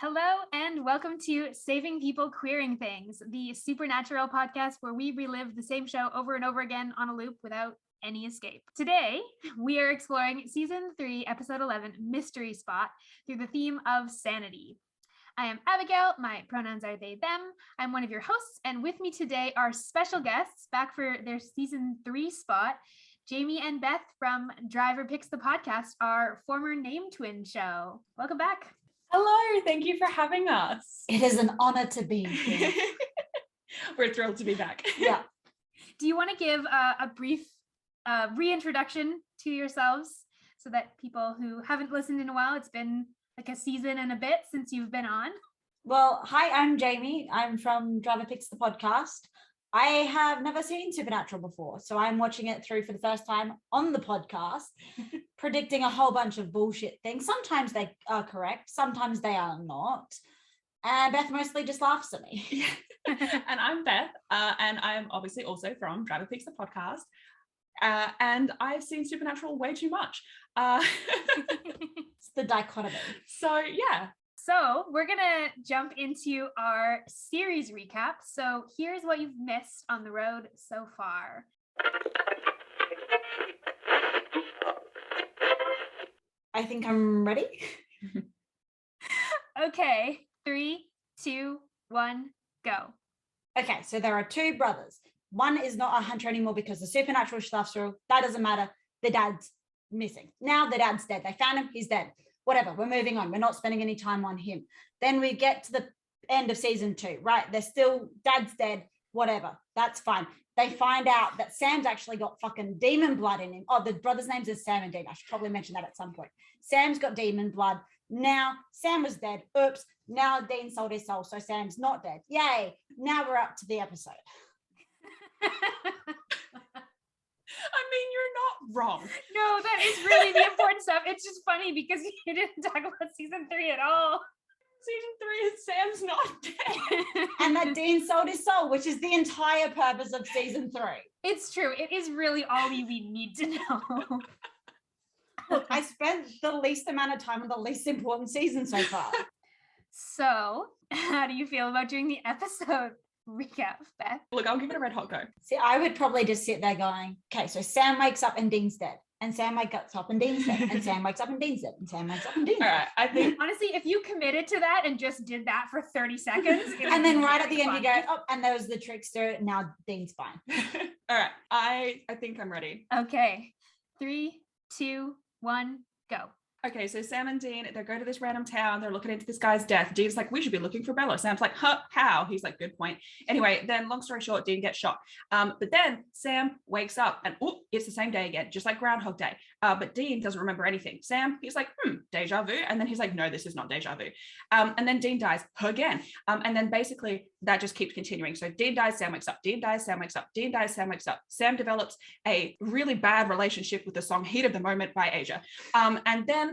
Hello and welcome to Saving People Queering Things, the supernatural podcast where we relive the same show over and over again on a loop without any escape. Today, we are exploring Season 3, Episode 11, Mystery Spot, through the theme of Sanity. I am Abigail, my pronouns are they, them. I'm one of your hosts, and with me today are special guests back for their Season 3 spot, Jamie and Beth from driverpicksthepodcast, our former Name Twin show. Welcome back. Hello, thank you for having us. It is an honor to be here. We're thrilled to be back. Yeah. Do you want to give a brief reintroduction to yourselves so that people who haven't listened in a while, it's been like a season and a bit since you've been on? Well, hi, I'm Jamie. I'm from Driver Picks the Podcast. I have never seen Supernatural before, so I'm watching it through for the first time on the podcast, predicting a whole bunch of bullshit things. Sometimes they are correct, sometimes they are not. And Beth mostly just laughs at me. And I'm Beth, and I'm obviously also from Driver Picks the Podcast. And I've seen Supernatural way too much. It's the dichotomy. So, yeah. So we're going to jump into our series recap. So here's what you've missed on the road so far. I think I'm ready. Okay, 3, 2, 1, go. Okay, so there are two brothers. One is not a hunter anymore because the supernatural stuff's through. That doesn't matter. The dad's missing. Now the dad's dead. They found him. He's dead. Whatever. We're moving on. We're not spending any time on him. Then we get to the end of season 2, right? They're still, dad's dead. Whatever. That's fine. They find out that Sam's actually got fucking demon blood in him. Oh, the brother's names is Sam and Dean. I should probably mention that at some point. Sam's got demon blood. Now Sam was dead. Oops. Now Dean sold his soul. So Sam's not dead. Yay. Now we're up to the episode. I mean, you're not wrong. No, that is really the important stuff. It's just funny because you didn't talk about season 3 at all. Season 3 is Sam's not dead. And that Dean sold his soul, which is the entire purpose of season 3. It's true. It is really all we need to know. Look, I spent the least amount of time on the least important season so far. So, how do you feel about doing the episode recap, Beth? Look, I'll give it a red hot go. See, I would probably just sit there going, okay, so Sam wakes up and Dean's dead. And Sam wakes up and Dean's dead. And Sam wakes up and Dean's dead. And Sam wakes up and Dean's dead. All right, I think... Honestly, if you committed to that and just did that for 30 seconds... And then right at the end you go, oh, and there was the trickster. Now Dean's fine. All right, I think I'm ready. Okay, 3, 2, 1, go. Okay, so Sam and Dean, they go to this random town. They're looking into this guy's death. Dean's like, we should be looking for Bella. Sam's like, huh, how? He's like, good point. Anyway, then long story short, Dean gets shot. But then Sam wakes up and, oh, it's the same day again, just like Groundhog Day. But Dean doesn't remember anything. Sam, he's like, deja vu. And then he's like, no, this is not deja vu. And then Dean dies again. And then basically that just keeps continuing. So Dean dies, Sam wakes up. Dean dies, Sam wakes up. Dean dies, Sam wakes up. Sam develops a really bad relationship with the song Heat of the Moment by Asia. And then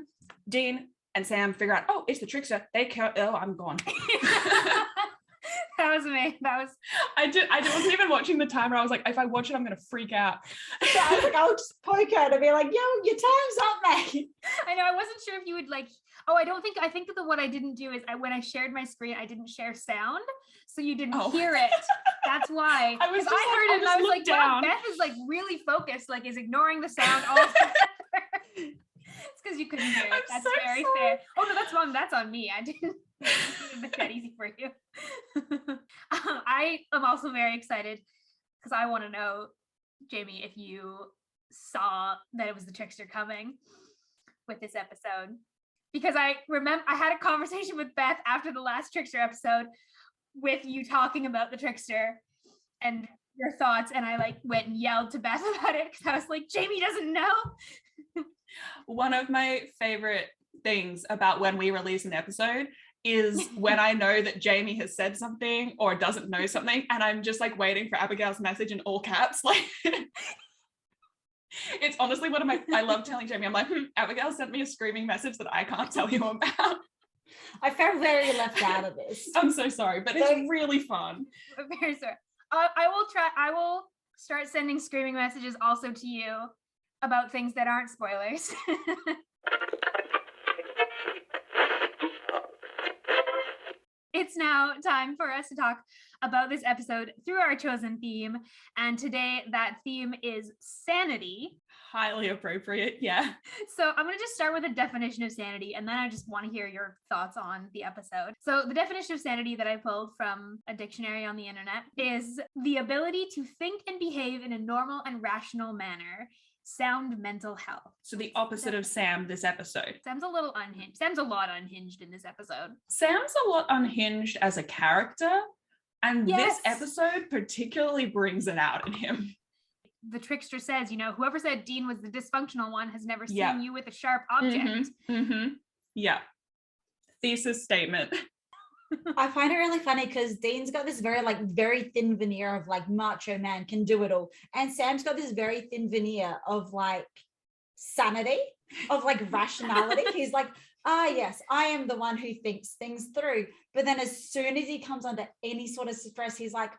Dean and Sam figure out, oh, it's the trickster. They kill. Oh, I'm gone. That was me. I wasn't even watching the timer. I was like, if I watch it, I'm gonna freak out. So I was like, I'll just poke her to be like, yo, your time's up, mate. I know. I wasn't sure if you would like. Oh, I think that what I didn't do is when I shared my screen, I didn't share sound, so you didn't hear it. That's why. I heard it and I was like, down. Wow, Beth is like really focused, like is ignoring the sound all. It's because you couldn't hear it. That's so very sorry. fair. Oh no, that's on me. I didn't make that easy for you. I am also very excited because I want to know, Jamie, if you saw that it was the trickster coming with this episode. Because I remember I had a conversation with Beth after the last trickster episode with you talking about the trickster and your thoughts, and I like went and yelled to Beth about it because I was like, Jamie doesn't know. One of my favorite things about when we release an episode is when I know that Jamie has said something or doesn't know something, and I'm just like waiting for Abigail's message in all caps. Like, it's honestly one of my, I love telling Jamie, I'm like, Abigail sent me a screaming message that I can't tell you about. I felt very left out of this. I'm so sorry, but it's really fun. I'm very sorry. I will start sending screaming messages also to you about things that aren't spoilers. It's now time for us to talk about this episode through our chosen theme. And today that theme is sanity. Highly appropriate, yeah. So I'm going to just start with a definition of sanity, and then I just want to hear your thoughts on the episode. So the definition of sanity that I pulled from a dictionary on the internet is the ability to think and behave in a normal and rational manner. Sound mental health. So the opposite of Sam this episode. Sam's a little unhinged. Sam's a lot unhinged in this episode. Sam's a lot unhinged as a character, and this episode particularly brings it out in him. The trickster says, you know, whoever said Dean was the dysfunctional one has never seen you with a sharp object. Yeah. Thesis statement. I find it really funny because Dean's got this very thin veneer of like macho man can do it all, and Sam's got this very thin veneer of like sanity, of like rationality. He's like, yes, I am the one who thinks things through. But then as soon as he comes under any sort of stress, he's like,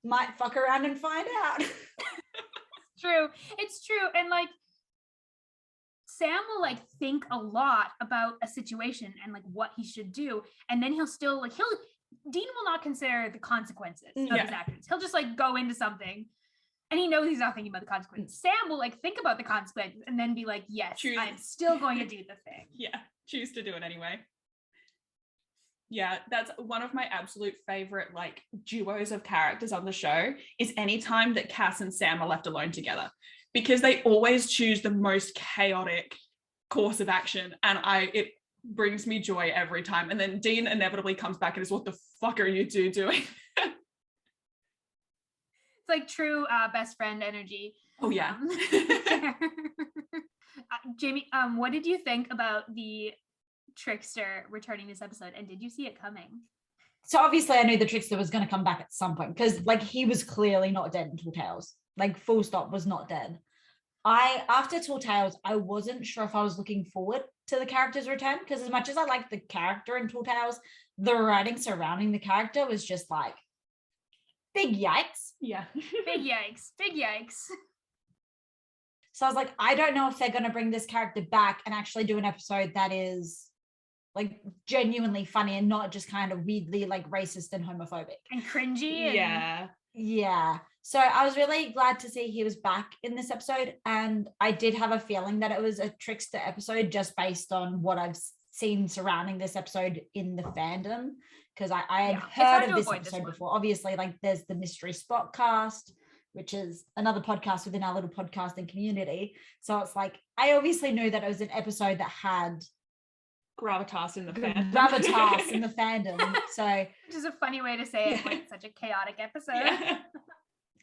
might fuck around and find out. It's true. And like Sam will like think a lot about a situation and like what he should do, and then he'll still like Dean will not consider the consequences of his actions. He'll just like go into something and he knows he's not thinking about the consequences. Sam will like think about the consequences and then be like, yes, I'm still going to do the thing. Choose to do it anyway. Yeah, that's one of my absolute favorite like duos of characters on the show is anytime that Cass and Sam are left alone together, because they always choose the most chaotic course of action, and it brings me joy every time. And then Dean inevitably comes back and is, what the fuck are you two doing? It's like true best friend energy. Oh yeah. Jamie, what did you think about the trickster returning this episode, and did you see it coming? So obviously I knew the trickster was going to come back at some point, because like he was clearly not dead in Tall Tales, like full stop, was not dead. After Tall Tales, I wasn't sure if I was looking forward to the character's return, because as much as I liked the character in Tall Tales, the writing surrounding the character was just like big yikes. Yeah. Big yikes. So I was like, I don't know if they're going to bring this character back and actually do an episode that is like genuinely funny and not just kind of weirdly like racist and homophobic and cringy. Yeah. So I was really glad to see he was back in this episode, and I did have a feeling that it was a trickster episode just based on what I've seen surrounding this episode in the fandom, because I had heard of this episode before. Obviously, like there's the Mystery Spotcast, which is another podcast within our little podcasting community. So it's like I obviously knew that it was an episode that had gravitas in the fandom. So which is a funny way to say it, like such a chaotic episode.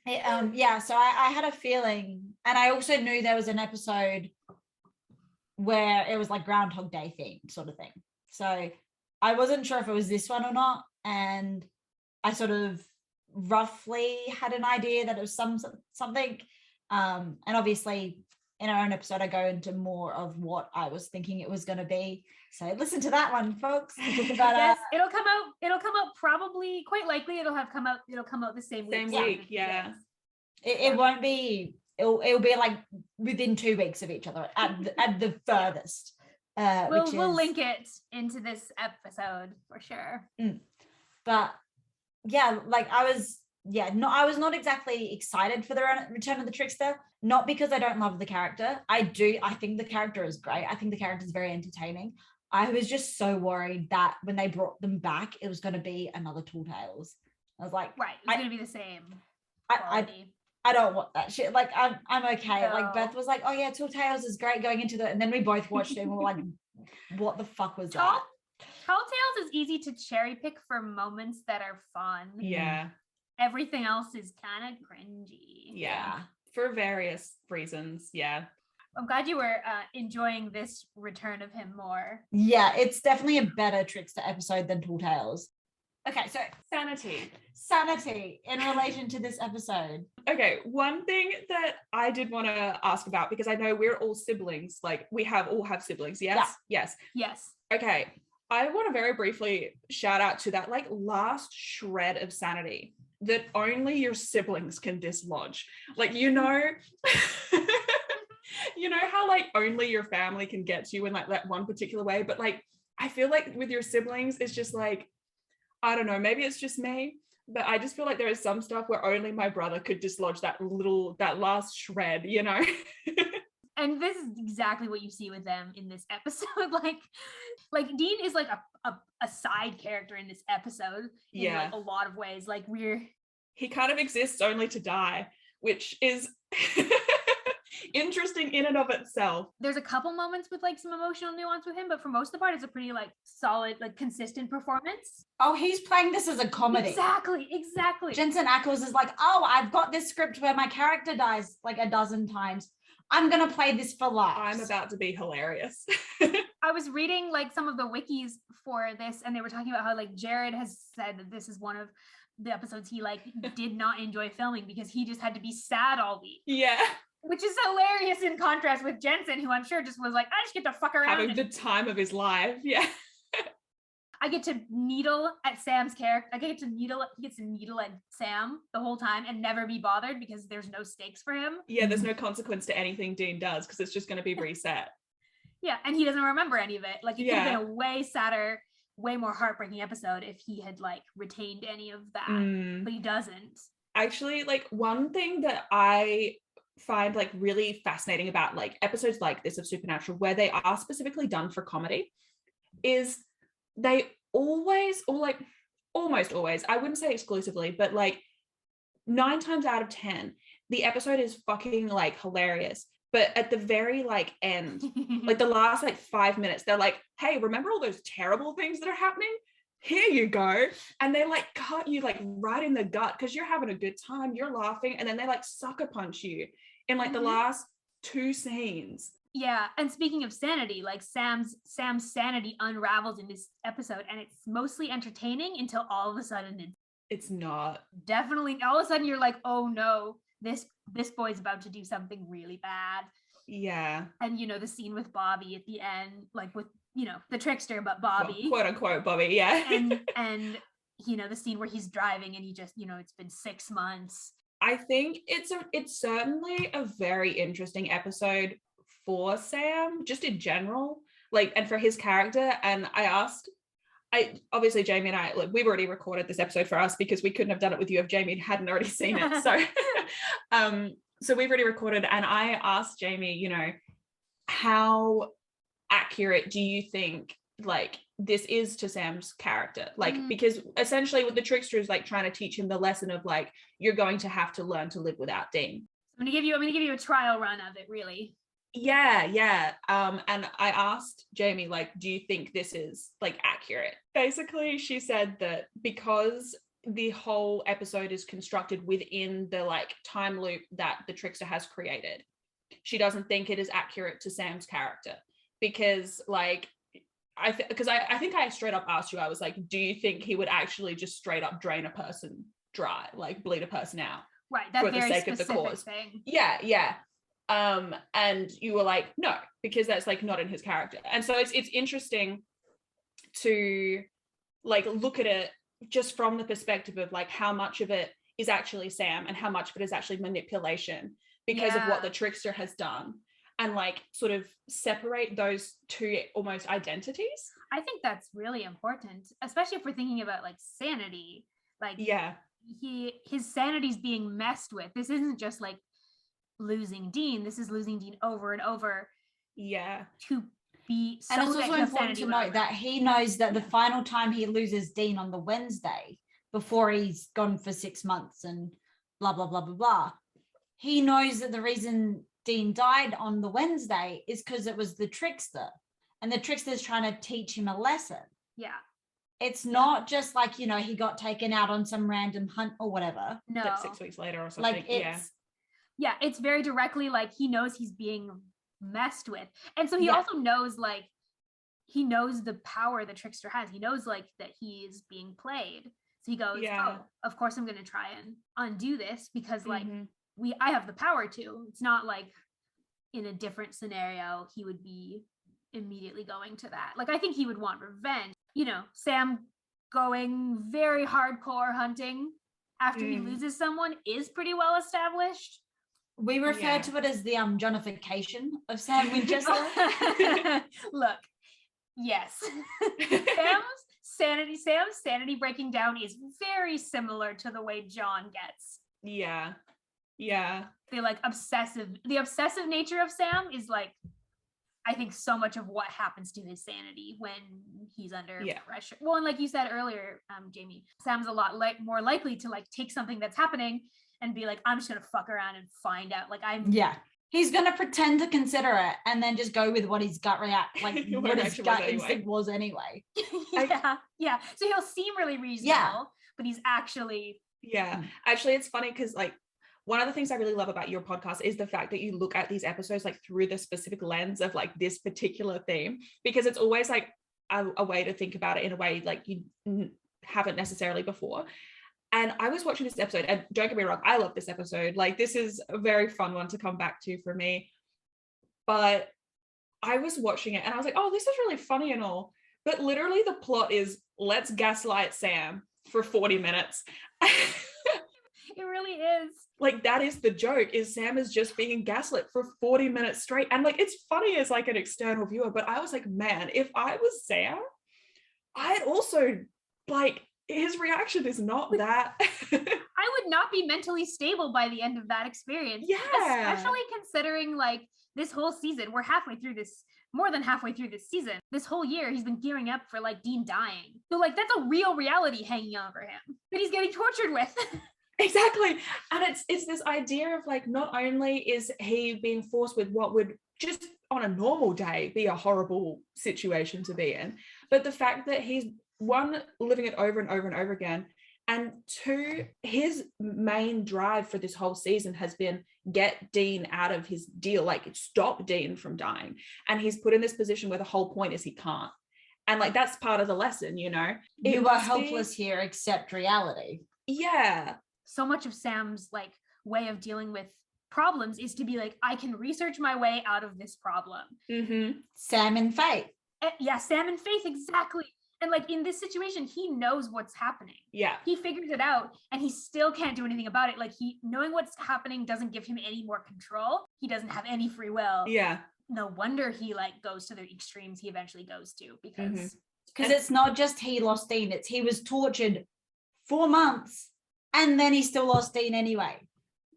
So I had a feeling, and I also knew there was an episode where it was like Groundhog Day themed sort of thing. So I wasn't sure if it was this one or not, and I sort of roughly had an idea that it was something. And obviously in our own episode, I go into more of what I was thinking it was going to be. So listen to that one, folks. But, yes, it'll come out probably, quite likely it'll come out the same week. Yeah. It won't be, it'll be like within 2 weeks of each other at the furthest. We'll link it into this episode for sure. But yeah, like I was not exactly excited for the return of the trickster, not because I don't love the character. I think the character is great. I think the character is very entertaining. I was just so worried that when they brought them back, it was going to be another Tall Tales. I was like, right, it's going to be the same. I don't want that shit. Like I'm okay. No. Like Beth was like, oh yeah, Tall Tales is great going into and then we both watched it and we were like, what the fuck was that? Tall Tales is easy to cherry pick for moments that are fun. Yeah. Everything else is kind of cringy. Yeah. For various reasons. Yeah. I'm glad you were enjoying this return of him more. Yeah, it's definitely a better trickster episode than Tall Tales. Okay, so sanity in relation to this episode. Okay, one thing that I did want to ask about, because I know we're all siblings, like we all have siblings. Yes. Okay, I want to very briefly shout out to that like last shred of sanity that only your siblings can dislodge. Like, you know how like only your family can get to you in like that one particular way, but like I feel like with your siblings it's just like I don't know, maybe it's just me, but I just feel like there is some stuff where only my brother could dislodge that last shred, you know? And this is exactly what you see with them in this episode. like Dean is like a side character in this episode in like a lot of ways. Like he kind of exists only to die, which is interesting in and of itself. There's a couple moments with like some emotional nuance with him, but for most of the part, it's a pretty like solid, like consistent performance. Oh, he's playing this as a comedy. Exactly. Jensen Ackles is like, oh, I've got this script where my character dies like a dozen times. I'm going to play this for laughs. I'm about to be hilarious. I was reading like some of the wikis for this, and they were talking about how like Jared has said that this is one of the episodes he like did not enjoy filming because he just had to be sad all week. Yeah. Which is hilarious in contrast with Jensen, who I'm sure just was like, I just get to fuck around. Having the time of his life. Yeah. I get to needle at Sam's character. He gets to needle at Sam the whole time and never be bothered because there's no stakes for him. Yeah, there's no consequence to anything Dean does because it's just going to be reset. Yeah, and he doesn't remember any of it. Like, it could have been a way sadder, way more heartbreaking episode if he had like retained any of that, but he doesn't. Actually, like one thing that I find like really fascinating about like episodes like this of Supernatural where they are specifically done for comedy is they always, or like almost always, I wouldn't say exclusively, but like 9 times out of 10 the episode is fucking like hilarious, but at the very like end, like the last like 5 minutes, they're like, hey, remember all those terrible things that are happening? Here you go. And they like cut you like right in the gut because you're having a good time, you're laughing, and then they like sucker punch you in like the last 2 scenes. Yeah, and speaking of sanity, like Sam's sanity unravels in this episode, and it's mostly entertaining until all of a sudden it's not. Definitely, all of a sudden you're like, oh no, this boy's about to do something really bad. Yeah. And you know, the scene with Bobby at the end, like with, you know, the trickster, but Bobby. Well, quote unquote Bobby, yeah. and you know, the scene where he's driving and he just, you know, it's been 6 months. I think it's certainly a very interesting episode for Sam, just in general, like, and for his character. And obviously Jamie and I, like, we've already recorded this episode for us because we couldn't have done it with you if Jamie hadn't already seen it. So so we've already recorded, and I asked Jamie, you know, how accurate do you think like this is to Sam's character? Like, because essentially what the trickster is like trying to teach him the lesson of like, you're going to have to learn to live without Dean. I'm gonna give you a trial run of it, really. Yeah. And I asked Jamie, like, do you think this is like accurate? Basically, she said that because the whole episode is constructed within the like time loop that the trickster has created, she doesn't think it is accurate to Sam's character. Because like, I think I straight up asked you, I was like, do you think he would actually just straight up drain a person dry, like bleed a person out? Right, that for very the sake of the cause. Thing. Yeah. And you were like, no, because that's like not in his character. And so it's interesting to like look at it just from the perspective of like how much of it is actually Sam and how much of it is actually manipulation because of what the trickster has done, and like sort of separate those two almost identities. I think that's really important, especially if we're thinking about like sanity. Like, yeah, his sanity's being messed with. This isn't just like losing Dean, this is losing Dean over and over. Yeah. To be so. And it's also important to note that he knows that the final time he loses Dean on the Wednesday, before he's gone for 6 months and blah blah blah blah blah, he knows that the reason Dean died on the Wednesday is because it was the trickster, and the trickster's trying to teach him a lesson. Yeah. It's not just like, you know, he got taken out on some random hunt or whatever. No. Like 6 weeks later or something. Like yeah, it's very directly like he knows he's being messed with. And so he also knows, like, he knows the power the trickster has. He knows like that he is being played. So he goes, oh, of course I'm going to try and undo this because like I have the power to. It's not like in a different scenario he would be immediately going to that. Like, I think he would want revenge. You know, Sam going very hardcore hunting after he loses someone is pretty well establised. We refer to it as the Johnification of Sam Winchester. Look, yes. Sam's sanity breaking down is very similar to the way John gets. Yeah. The obsessive nature of Sam is like, I think so much of what happens to his sanity when he's under pressure. Well, and like you said earlier, Jamie, Sam's a lot more likely to like take something that's happening and be like, I'm just gonna fuck around and find out. Like he's gonna pretend to consider it and then just go with what his gut what his gut instinct was anyway. yeah. So he'll seem really reasonable, but he's actually Actually, it's funny because like one of the things I really love about your podcast is the fact that you look at these episodes like through the specific lens of like this particular theme, because it's always like a way to think about it in a way like you haven't necessarily before. And I was watching this episode, and don't get me wrong, I love this episode. Like, this is a very fun one to come back to for me. But I was watching it and I was like, oh, this is really funny and all. But literally the plot is, let's gaslight Sam for 40 minutes. It really is. Like, that is the joke, is Sam is just being gaslit for 40 minutes straight. And like, it's funny as like an external viewer, but I was like, man, if I was Sam, I'd also like, his reaction is not that. I would not be mentally stable by the end of that experience. Yeah. Especially considering like this whole season, we're more than halfway through this season. This whole year, he's been gearing up for like Dean dying. So like, that's a real reality hanging over him that he's getting tortured with. Exactly. And it's this idea of like, not only is he being forced with what would just on a normal day be a horrible situation to be in, but the fact that he's one, living it over and over and over again, and two, his main drive for this whole season has been get Dean out of his deal, like stop Dean from dying. And he's put in this position where the whole point is he can't. And like, that's part of the lesson, you know? You are helpless here, accept reality. Yeah. So much of Sam's like way of dealing with problems is to be like, I can research my way out of this problem. Mm-hmm. Sam and Faith. Yeah, Sam and Faith, exactly. And like in this situation, he knows what's happening. Yeah. He figures it out and he still can't do anything about it. Like knowing what's happening doesn't give him any more control. He doesn't have any free will. Yeah. No wonder he like goes to the extremes he eventually goes to, because it's not just he lost Dean, it's he was tortured 4 months and then he still lost Dean anyway.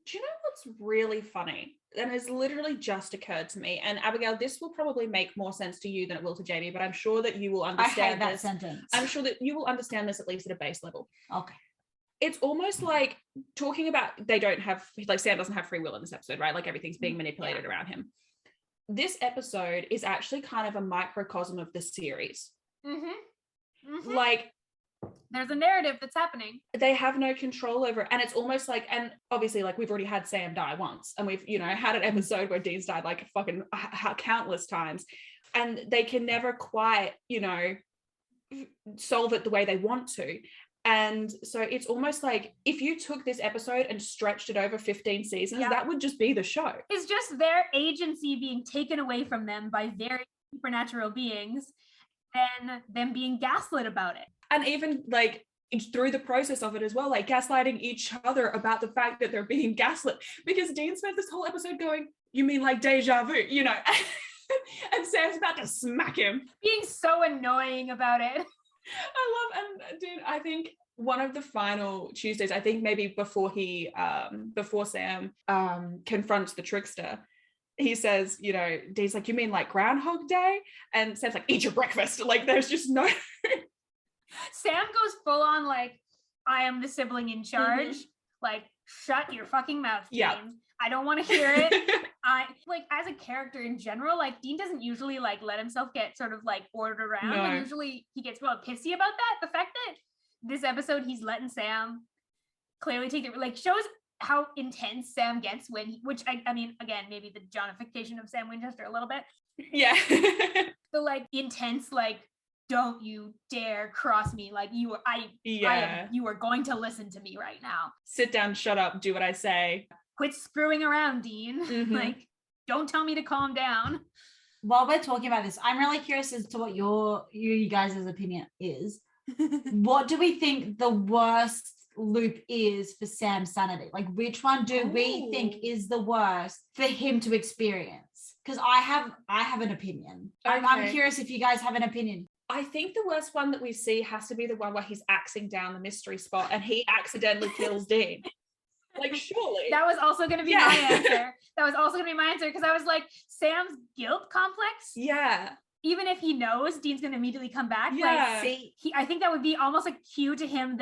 Do you know what's really funny? And has literally just occurred to me. And Abigail, this will probably make more sense to you than it will to Jamie, but I'm sure that you will understand that sentence. I'm sure that you will understand this at least at a base level. Okay. It's almost like talking about Sam doesn't have free will in this episode, right? Like everything's being manipulated around him. This episode is actually kind of a microcosm of the series. Like, there's a narrative that's happening. They have no control over it. And it's almost like, and obviously like we've already had Sam die once, and we've, you know, had an episode where Dean's died like fucking countless times, and they can never quite, you know, solve it the way they want to. And so it's almost like if you took this episode and stretched it over 15 seasons, that would just be the show. It's just their agency being taken away from them by very supernatural beings and them being gaslit about it. And even like through the process of it as well, like gaslighting each other about the fact that they're being gaslit, because Dean spent this whole episode going, you mean like deja vu, you know? And Sam's about to smack him. Being so annoying about it. And dude, I think one of the final Tuesdays, I think maybe before Sam confronts the trickster, he says, you know, Dean's like, you mean like Groundhog Day? And Sam's like, eat your breakfast. Like, there's just no... Sam goes full on like, I am the sibling in charge. Like, shut your fucking mouth, Dean. Yeah. I don't want to hear it. I like, as a character in general, like Dean doesn't usually like let himself get sort of like ordered around. No. Like, usually he gets real pissy about that. The fact that this episode he's letting Sam clearly take it, like, shows how intense Sam gets which I mean, again, maybe the Johnification of Sam Winchester a little bit. Yeah. The like intense, like, don't you dare cross me. Like you are going to listen to me right now. Sit down, shut up, do what I say. Quit screwing around, Dean. Like, don't tell me to calm down. While we're talking about this, I'm really curious as to what you guys' opinion is. What do we think the worst loop is for Sam's sanity? Like, which one do we think is the worst for him to experience? Because I have an opinion. Okay. I'm curious if you guys have an opinion. I think the worst one that we see has to be the one where he's axing down the mystery spot and he accidentally kills Dean. Like, surely. That was also going to be my answer. That was also going to be my answer because I was like, Sam's guilt complex. Yeah. Even if he knows Dean's going to immediately come back, Yeah. I think that would be almost a cue to him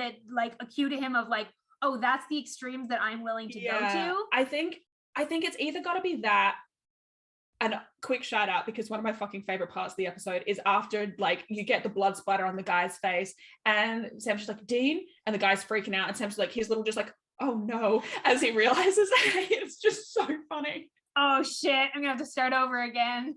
of like, oh, that's the extremes that I'm willing to go to. I think it's either got to be that. And quick shout out, because one of my fucking favorite parts of the episode is after like you get the blood splatter on the guy's face and Sam's just like, Dean, and the guy's freaking out and Sam's like, he's little just like, oh no, as he realizes it's just so funny. Oh shit, I'm gonna have to start over again.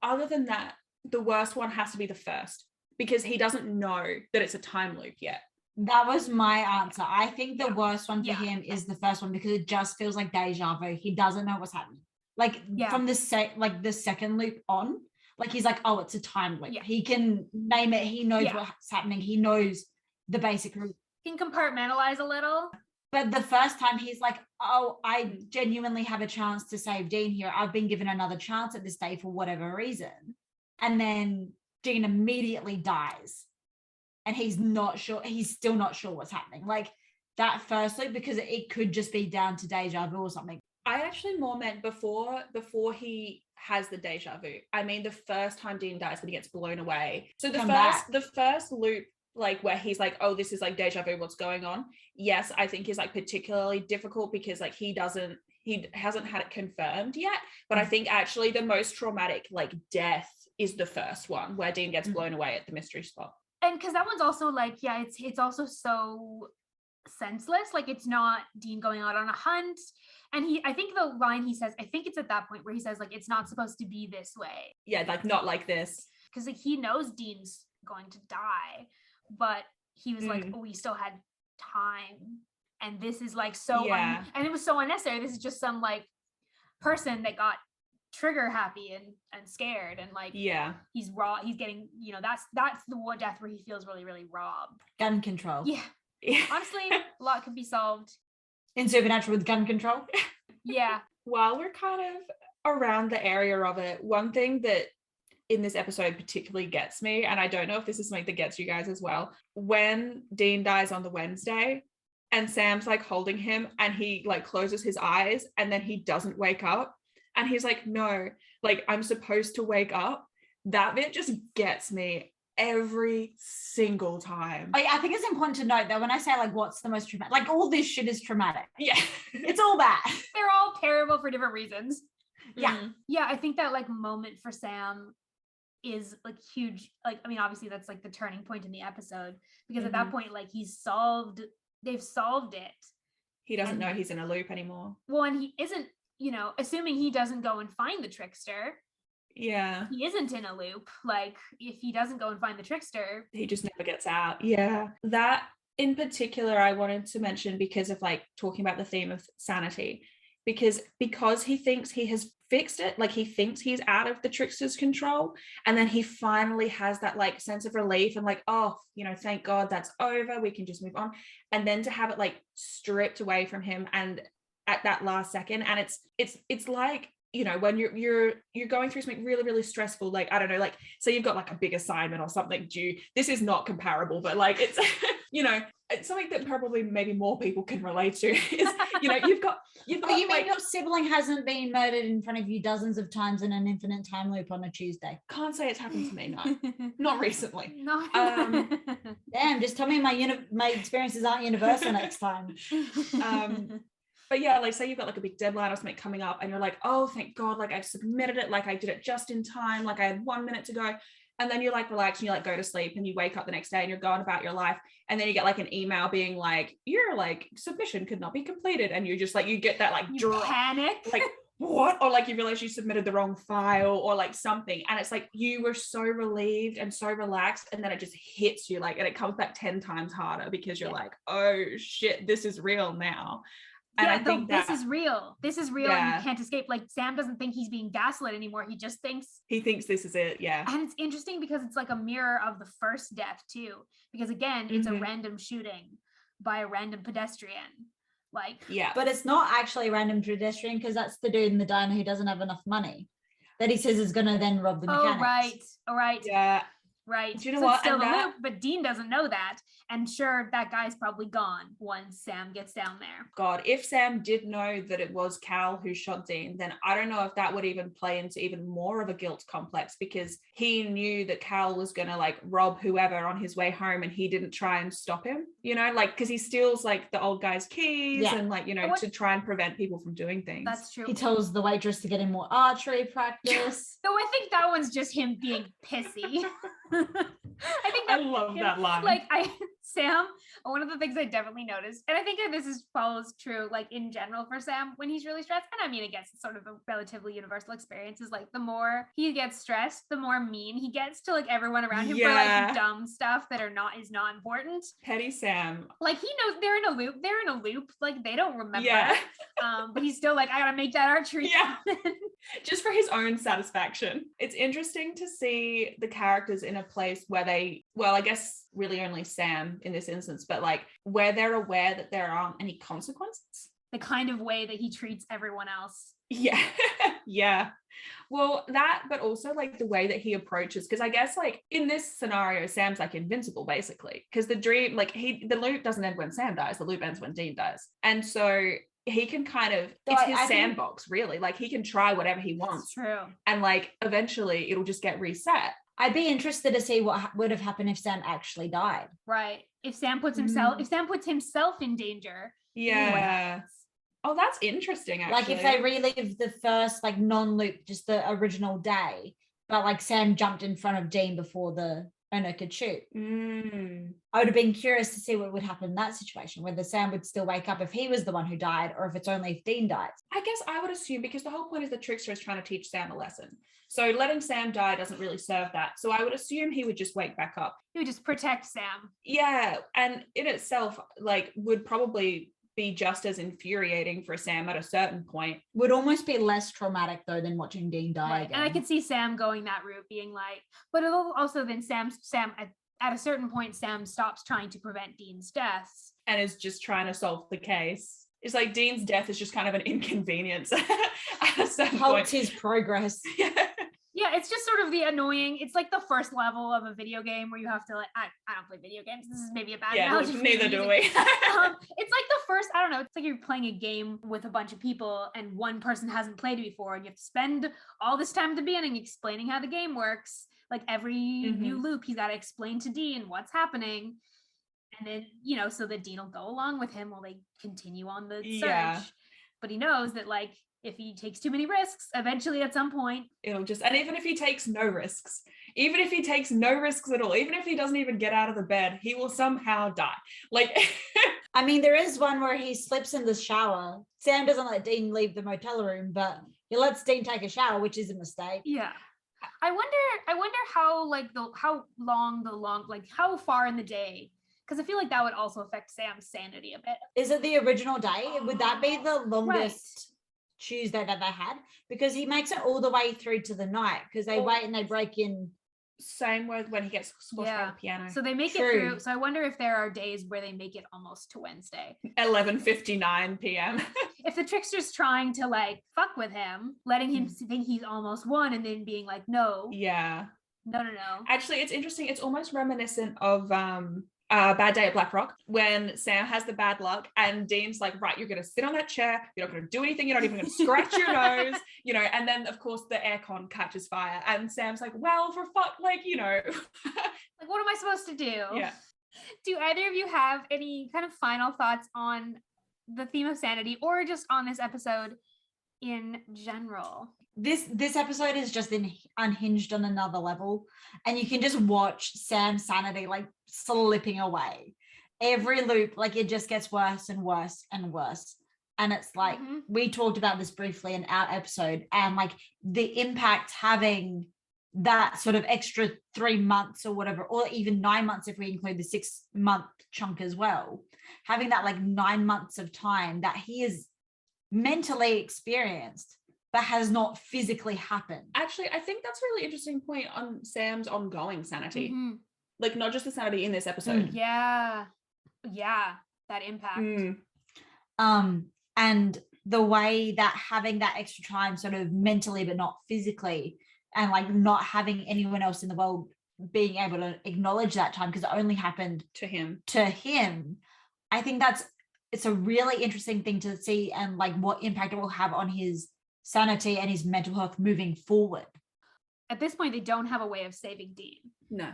Other than that, the worst one has to be the first, because he doesn't know that it's a time loop yet. That was my answer. I think the worst one for him is the first one, because it just feels like deja vu. He doesn't know what's happening. Like from the second loop on, like he's like, oh, it's a time loop. Yeah. He can name it. He knows what's happening. He knows the basic route. He can compartmentalize a little. But the first time he's like, oh, I genuinely have a chance to save Dean here. I've been given another chance at this day for whatever reason. And then Dean immediately dies. And he's not sure. He's still not sure what's happening. Like that first loop, because it could just be down to deja vu or something. I actually more meant before he has the deja vu. I mean, the first time Dean dies when he gets blown away. So the first loop, like where he's like, oh, this is like deja vu, what's going on? Yes, I think is like particularly difficult because like he hasn't had it confirmed yet. But I think actually the most traumatic like death is the first one where Dean gets blown away at the mystery spot. And because that one's also like, it's also so senseless. Like it's not Dean going out on a hunt. And I think the line he says, I think it's at that point where he says like, it's not supposed to be this way. Yeah, like not like this. Because like he knows Dean's going to die, but he was like, oh, we still had time. And this is like so, and it was so unnecessary. This is just some like person that got trigger happy and scared and like he's getting, you know, that's the one death where he feels really, really robbed. Gun control. Yeah. Honestly, a lot could be solved in Supernatural with gun control. Yeah. While we're kind of around the area of it, one thing that in this episode particularly gets me, and I don't know if this is something that gets you guys as well, when Dean dies on the Wednesday and Sam's like holding him and he like closes his eyes and then he doesn't wake up and he's like, no, like I'm supposed to wake up. That bit just gets me every single time. I think it's important to note that when I say like what's the most traumatic, like all this shit is traumatic. Yeah. It's all bad. They're all terrible for different reasons. Yeah. Yeah, I think that like moment for Sam is like huge. Like, I mean, obviously that's like the turning point in the episode because at that point, like they've solved it. He doesn't know he's in a loop anymore. Well, and he isn't, you know, assuming he doesn't go and find the trickster. Yeah. He isn't in a loop. Like if he doesn't go and find the trickster, he just never gets out. Yeah. That in particular, I wanted to mention because of like talking about the theme of sanity, because he thinks he has fixed it. Like he thinks he's out of the trickster's control. And then he finally has that like sense of relief and like, oh, you know, thank God that's over. We can just move on. And then to have it like stripped away from him and at that last second. And it's like, you know, when you're going through something really, really stressful, like, I don't know, like, so you've got like a big assignment or something due. This is not comparable, but like, it's, you know, it's something that probably maybe more people can relate to is, you know, you've got you like, mean your sibling hasn't been murdered in front of you dozens of times in an infinite time loop on a Tuesday? Can't say it's happened to me, no. Not recently. No. Damn, just tell me my experiences aren't universal next time. But yeah, like say you've got like a big deadline or something coming up and you're like, oh, thank God, like I've submitted it, like I did it just in time, like I had 1 minute to go. And then you like relax and you like go to sleep and you wake up the next day and you're going about your life. And then you get like an email being like, your like submission could not be completed. And you just like, you get that like panic. Like what? Or like you realize you submitted the wrong file or like something. And it's like, you were so relieved and so relaxed. And then it just hits you like, and it comes back 10 times harder because you're like, oh shit, this is real now. And I think this is real. This is real. And you can't escape. Like Sam doesn't think he's being gaslit anymore. He thinks this is it. Yeah. And it's interesting because it's like a mirror of the first death too. Because again, it's a random shooting by a random pedestrian. Like, yeah. But it's not actually a random pedestrian because that's the dude in the diner who doesn't have enough money that he says is going to then rob the mechanics. Oh, right. Yeah. Right. Do you know so what? It's still And the that- loop, but Dean doesn't know that. And sure, that guy's probably gone once Sam gets down there. God, if Sam did know that it was Cal who shot Dean, then I don't know if that would even play into even more of a guilt complex, because he knew that Cal was going to like rob whoever on his way home and he didn't try and stop him, you know, like, because he steals like the old guy's keys and like, you know, to try and prevent people from doing things. That's true. He tells the waitress to get in more archery practice. So I think that one's just him being pissy. I think I love that line. Like Sam, one of the things I definitely noticed, and I think that this follows true like in general for Sam when he's really stressed, and I mean I guess it's sort of a relatively universal experience, is like the more he gets stressed, the more mean he gets to like everyone around him for like dumb stuff that is not important. Petty Sam. Like he knows they're in a loop, like they don't remember. Yeah. But he's still like, I gotta make that archery. Yeah. Just for his own satisfaction. It's interesting to see the characters in a place where they, well, I guess really only Sam in this instance, but like where they're aware that there aren't any consequences. The kind of way that he treats everyone else. Yeah. Yeah. Well, that, but also like the way that he approaches, because I guess like in this scenario, Sam's like invincible basically, because the dream, like the loop doesn't end when Sam dies, the loop ends when Dean dies. And so he can kind of, it's his sandbox really, like he can try whatever he wants. True. And like eventually it'll just get reset. I'd be interested to see what would have happened if Sam actually died. Right. If Sam puts himself in danger. Yeah. Oh, that's interesting, actually. Like if they relive the first like non-loop, just the original day, but like Sam jumped in front of Dean before the owner could shoot. I would have been curious to see what would happen in that situation, whether Sam would still wake up if he was the one who died, or if it's only if Dean dies. I guess I would assume, because the whole point is the trickster is trying to teach Sam a lesson. So letting Sam die doesn't really serve that. So I would assume he would just wake back up. He would just protect Sam. Yeah. And in itself, like, would probably be just as infuriating for Sam at a certain point. Would almost be less traumatic though than watching Dean die again. And I could see Sam going that route, being like, but it'll also then Sam at a certain point, Sam stops trying to prevent Dean's deaths. And is just trying to solve the case. It's like Dean's death is just kind of an inconvenience at a certain point. Halts his progress. Yeah, it's just sort of the annoying, it's like the first level of a video game where you have to like, I don't play video games. This is maybe a bad analogy. Neither do we. It's like the first, I don't know, it's like you're playing a game with a bunch of people and one person hasn't played it before and you have to spend all this time at the beginning explaining how the game works. Like every new loop, he's got to explain to Dean what's happening. And then, you know, so that Dean will go along with him while they continue on the search. Yeah. But he knows that like, if he takes too many risks, eventually at some point it'll just, and even if he takes no risks at all, even if he doesn't even get out of the bed, he will somehow die. Like, I mean, there is one where he slips in the shower. Sam doesn't let Dean leave the motel room, but he lets Dean take a shower, which is a mistake. Yeah. I wonder how how far in the day, because I feel like that would also affect Sam's sanity a bit. Is it the original day? Would that be the longest Tuesday that they had? Because he makes it all the way through to the night, because they wait and they break in. Same with when he gets squashed by the piano. So they make it through. So I wonder if there are days where they make it almost to Wednesday. 11:59 p.m. If the trickster's trying to like fuck with him, letting him think he's almost won and then being like, no. Yeah. No. Actually, it's interesting. It's almost reminiscent of Bad Day at Black Rock, when Sam has the bad luck and Dean's like, right, you're going to sit on that chair, you're not going to do anything, you're not even going to scratch your nose, you know, and then of course the aircon catches fire and Sam's like, well, for fuck, like, you know. Like, what am I supposed to do? Yeah. Do either of you have any kind of final thoughts on the theme of sanity or just on this episode in general? This episode is just unhinged on another level, and you can just watch Sam's sanity like slipping away. Every loop, like it just gets worse and worse and worse. And it's like, we talked about this briefly in our episode, and like the impact having that sort of extra 3 months or whatever, or even 9 months if we include the 6-month chunk as well, having that like 9 months of time that he is mentally experienced but has not physically happened. Actually, I think that's a really interesting point on Sam's ongoing sanity. Like, not just the sanity in this episode. Yeah, that impact. And the way that having that extra time sort of mentally but not physically, and like not having anyone else in the world being able to acknowledge that time because it only happened to him. I think it's a really interesting thing to see, and like what impact it will have on his sanity and his mental health moving forward. At this point, they don't have a way of saving Dean. No.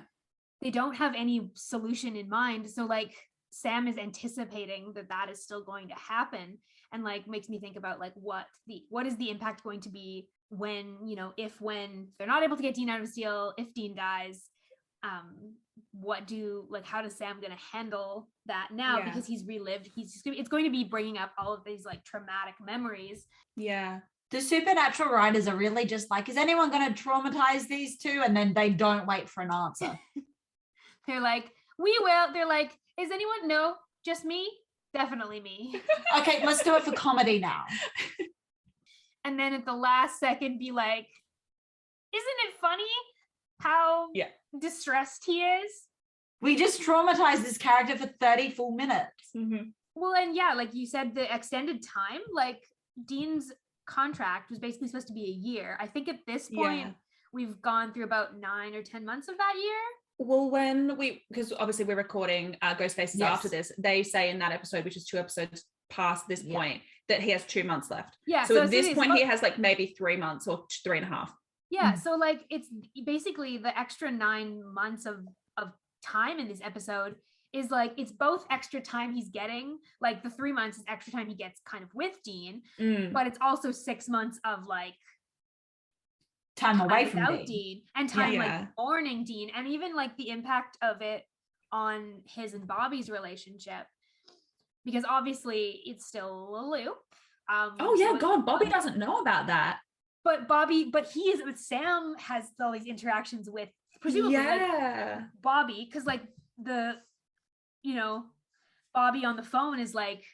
They don't have any solution in mind. So like Sam is anticipating that is still going to happen, and like makes me think about like what is the impact going to be when, you know, when they're not able to get Dean out of his deal, if Dean dies, how does Sam gonna handle that now? Because he's relived, it's going to be bringing up all of these like traumatic memories. Yeah. The supernatural writers are really just like, is anyone going to traumatize these two? And then they don't wait for an answer. They're like, we will. They're like, is anyone? No, just me. Definitely me. Okay, let's do it for comedy now. And then at the last second be like, isn't it funny how distressed he is? We just traumatized this character for 30 full minutes. Mm-hmm. Well, and yeah, like you said, the extended time, like Dean's contract was basically supposed to be a year. I think at this point we've gone through about 9 or 10 months of that year. Well, because obviously we're recording Ghost Faces after this, they say in that episode, which is 2 episodes past this point, that he has 2 months left. Yeah. So at this point, he has like maybe 3 months or 3.5. Yeah. So like it's basically the extra 9 months of time in this episode is like, it's both extra time he's getting, like the 3 months is extra time he gets kind of with Dean, but it's also 6 months of like time away from Dean and time like mourning Dean, and even like the impact of it on his and Bobby's relationship, because obviously it's still a loop. Bobby doesn't know about that. But Sam has all these interactions with presumably like Bobby, because like Bobby on the phone is like,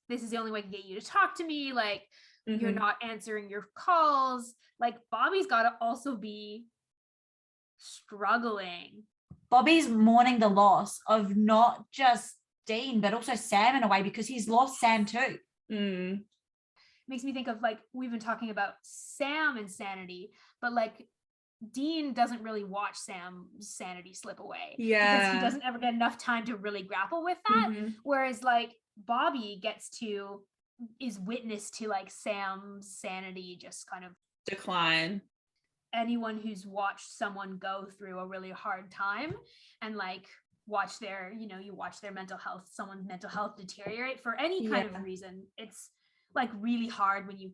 this is the only way I can get you to talk to me, like you're not answering your calls. Like Bobby's got to also be struggling. Bobby's mourning the loss of not just Dean but also Sam in a way, because he's lost Sam too. Makes me think of like, we've been talking about Sam and Sanity, but like Dean doesn't really watch Sam's sanity slip away because he doesn't ever get enough time to really grapple with that. Whereas like Bobby is witness to like Sam's sanity just kind of decline. Anyone who's watched someone go through a really hard time and like watch their, you watch their someone's mental health deteriorate for any kind of reason. It's like really hard when you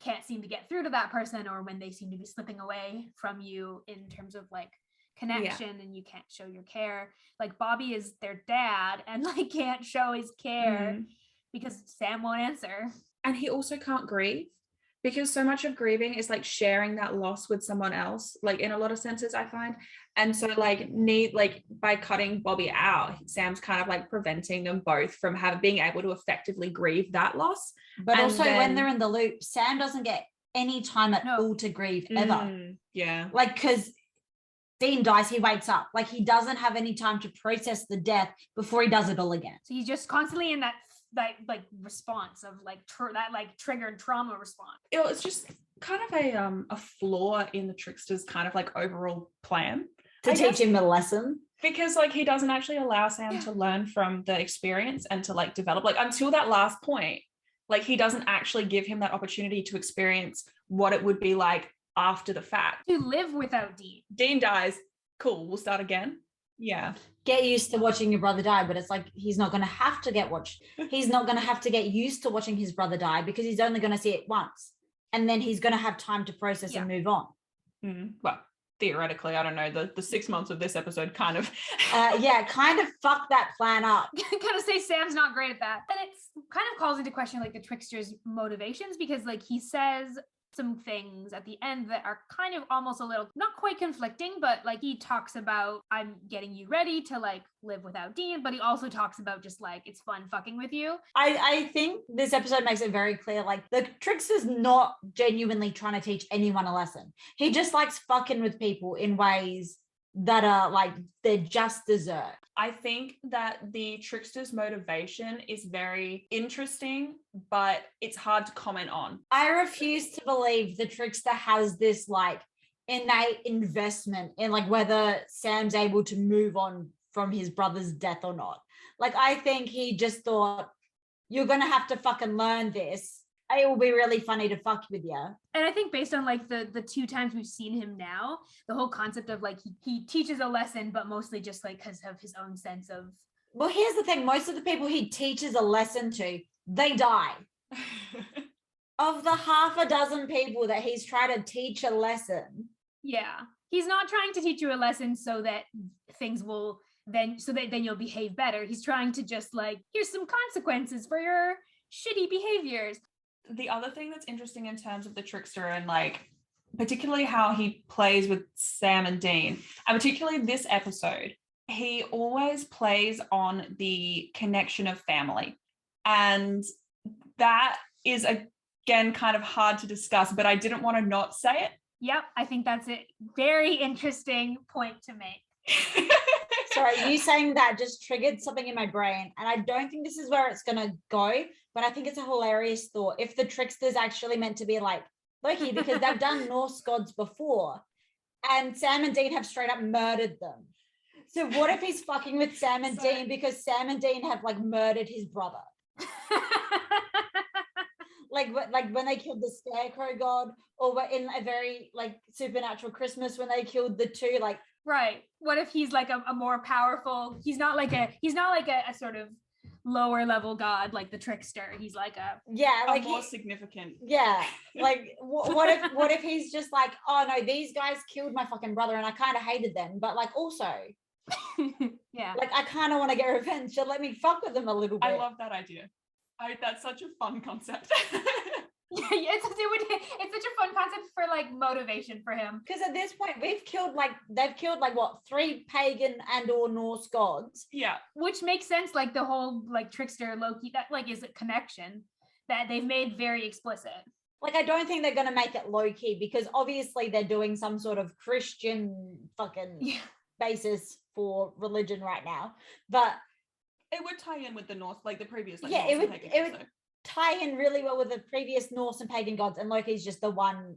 can't seem to get through to that person, or when they seem to be slipping away from you in terms of like connection and you can't show your care. Like Bobby is their dad and like can't show his care because Sam won't answer. And he also can't grieve, because so much of grieving is like sharing that loss with someone else, like in a lot of senses I find. And so like by cutting Bobby out, Sam's kind of like preventing them both from being able to effectively grieve that loss. But also when they're in the loop, Sam doesn't get any time at all to grieve ever. Like, because Dean dies, he wakes up. Like he doesn't have any time to process the death before he does it all again. So he's just constantly in that like response of like that like triggered trauma response. It's just kind of a flaw in the trickster's kind of like overall plan to teach him a lesson, because like he doesn't actually allow Sam to learn from the experience and to like develop, like until that last point, like he doesn't actually give him that opportunity to experience what it would be like after the fact to live without Dean. Dean dies, cool, we'll start again. Get used to watching your brother die, but it's like he's not going to have to he's not going to have to get used to watching his brother die, because he's only going to see it once, and then he's going to have time to process and move on. Well, theoretically, I don't know, the 6 months of this episode kind of kind of fuck that plan up. Kind of say Sam's not great at that, and it's kind of calls into question like the trickster's motivations, because like he says some things at the end that are kind of almost a little, not quite conflicting, but like he talks about, I'm getting you ready to like live without Dean, but he also talks about just like, it's fun fucking with you. I think this episode makes it very clear, like the trickster's not genuinely trying to teach anyone a lesson. He just likes fucking with people in ways that are like they're just dessert. I think that the trickster's motivation is very interesting, but it's hard to comment on. I refuse to believe the trickster has this like innate investment in like whether Sam's able to move on from his brother's death or not. Like, I think he just thought, you're going to have to fucking learn this. It will be really funny to fuck with you. And I think based on like the 2 times we've seen him now, the whole concept of like he teaches a lesson, but mostly just like because of his own sense of. Well, here's the thing. Most of the people he teaches a lesson to, they die. Of the half a dozen people that he's trying to teach a lesson. Yeah. He's not trying to teach you a lesson so that things will then you'll behave better. He's trying to just like, here's some consequences for your shitty behaviors. The other thing that's interesting in terms of the trickster and like particularly how he plays with Sam and Dean, and particularly this episode, he always plays on the connection of family. And that is again kind of hard to discuss, but I didn't want to not say it. Yep, I think that's a very interesting point to make. Sorry, you saying that just triggered something in my brain, and I don't think this is where it's gonna go, but I think it's a hilarious thought. If the trickster's actually meant to be like Loki, because they've done Norse gods before, and Sam and Dean have straight up murdered them. So what if he's fucking with Sam and Dean because Sam and Dean have like murdered his brother? like when they killed the Scarecrow god, or in a very like supernatural Christmas when they killed the 2 like. Right. What if he's like a more powerful, he's not like a sort of lower level god like the trickster. He's like a more significant. Yeah. Like what if he's just like, oh no, these guys killed my fucking brother and I kind of hated them, but like also yeah, like I kind of want to get revenge, so let me fuck with them a little bit. I love that idea. That's such a fun concept. Yeah, it's such a fun concept for like motivation for him. Because at this point, they've killed like what 3 pagan and or Norse gods. Yeah, which makes sense. Like the whole like trickster Loki, that like is a connection that they've made very explicit. Like I don't think they're gonna make it low key because obviously they're doing some sort of Christian fucking basis for religion right now, but it would tie in with the Norse, like the previous. Like, yeah, Norse it would tie in really well with the previous Norse and pagan gods, and Loki's just the one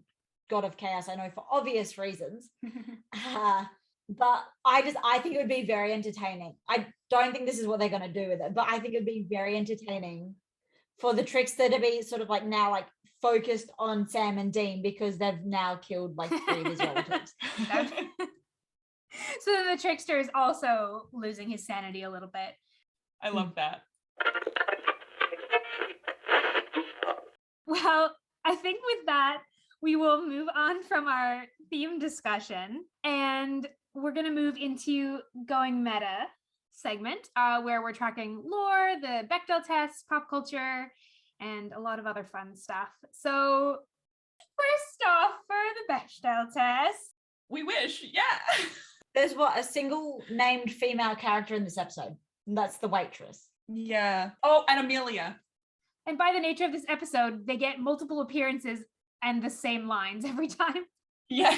god of chaos, I know, for obvious reasons. But I think it would be very entertaining. I don't think this is what they're going to do with it, but I think it would be very entertaining for the trickster to be sort of like now like focused on Sam and Dean because they've now killed like 3 of his relatives. So then the trickster is also losing his sanity a little bit. I love that. Well, I think with that, we will move on from our theme discussion and we're going to move into going meta segment where we're tracking lore, the Bechdel tests, pop culture, and a lot of other fun stuff. So first off, for the Bechdel test. We wish, yeah. There's a single named female character in this episode. And that's the waitress. Yeah. Oh, and Amelia. And by the nature of this episode, they get multiple appearances and the same lines every time. Yeah.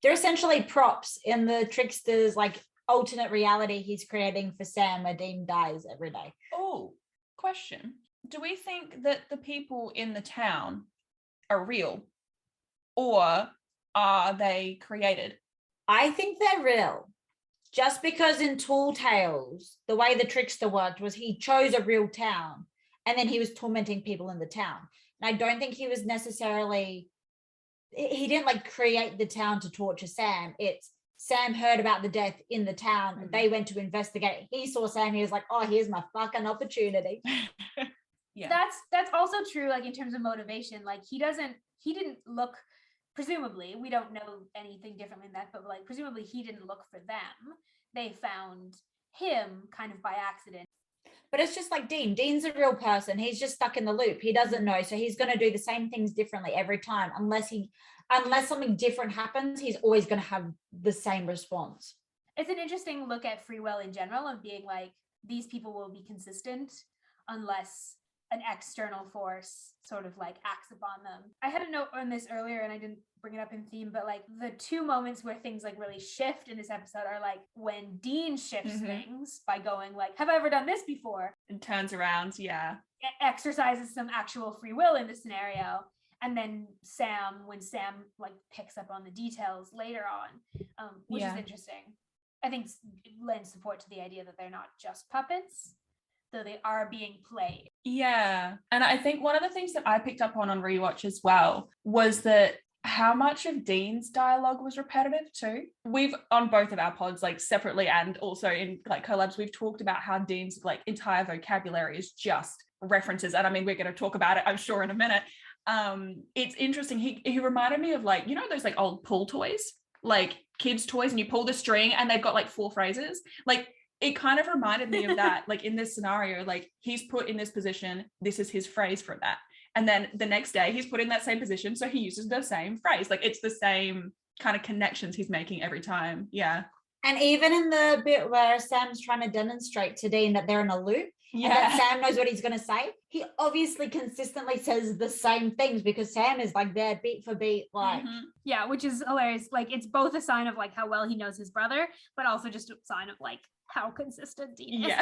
They're essentially props in the trickster's like alternate reality he's creating for Sam where Dean dies every day. Oh, question. Do we think that the people in the town are real or are they created? I think they're real. Just because in Tall Tales, the way the trickster worked was he chose a real town and then he was tormenting people in the town. And I don't think he was necessarily, he didn't like create the town to torture Sam. It's Sam heard about the death in the town and they went to investigate. He saw Sam, he was like, oh, here's my fucking opportunity. Yeah. That's also true, like in terms of motivation. Like he didn't look, presumably, we don't know anything differently than that, but like presumably he didn't look for them. They found him kind of by accident. But it's just like Dean. Dean's a real person. He's just stuck in the loop. He doesn't know. So he's going to do the same things differently every time. Unless something different happens, he's always going to have the same response. It's an interesting look at free will in general of being like, these people will be consistent unless an external force sort of like acts upon them. I had a note on this earlier and I didn't bring it up in theme, but like the 2 moments where things like really shift in this episode are like when Dean shifts things by going like, have I ever done this before? And turns around, yeah. Exercises some actual free will in the scenario. And then when Sam like picks up on the details later on, which is interesting. I think it lends support to the idea that they're not just puppets, though they are being played. Yeah. And I think one of the things that I picked up on rewatch as well was that how much of Dean's dialogue was repetitive too. We've, on both of our pods, like separately and also in like collabs, we've talked about how Dean's like entire vocabulary is just references. And I mean, we're going to talk about it, I'm sure, in a minute. It's interesting. He reminded me of like, you know, those like old pull toys, like kids' toys, and you pull the string and they've got like 4 phrases. Like it kind of reminded me of that. Like in this scenario, like he's put in this position, this is his phrase for that. And then the next day he's put in that same position, so he uses the same phrase. Like it's the same kind of connections he's making every time. Yeah. And even in the bit where Sam's trying to demonstrate to Dean that they're in a loop, and that Sam knows what he's going to say, he obviously consistently says the same things because Sam is like there beat for beat, like yeah, which is hilarious. Like it's both a sign of like how well he knows his brother, but also just a sign of like how consistent Dean is.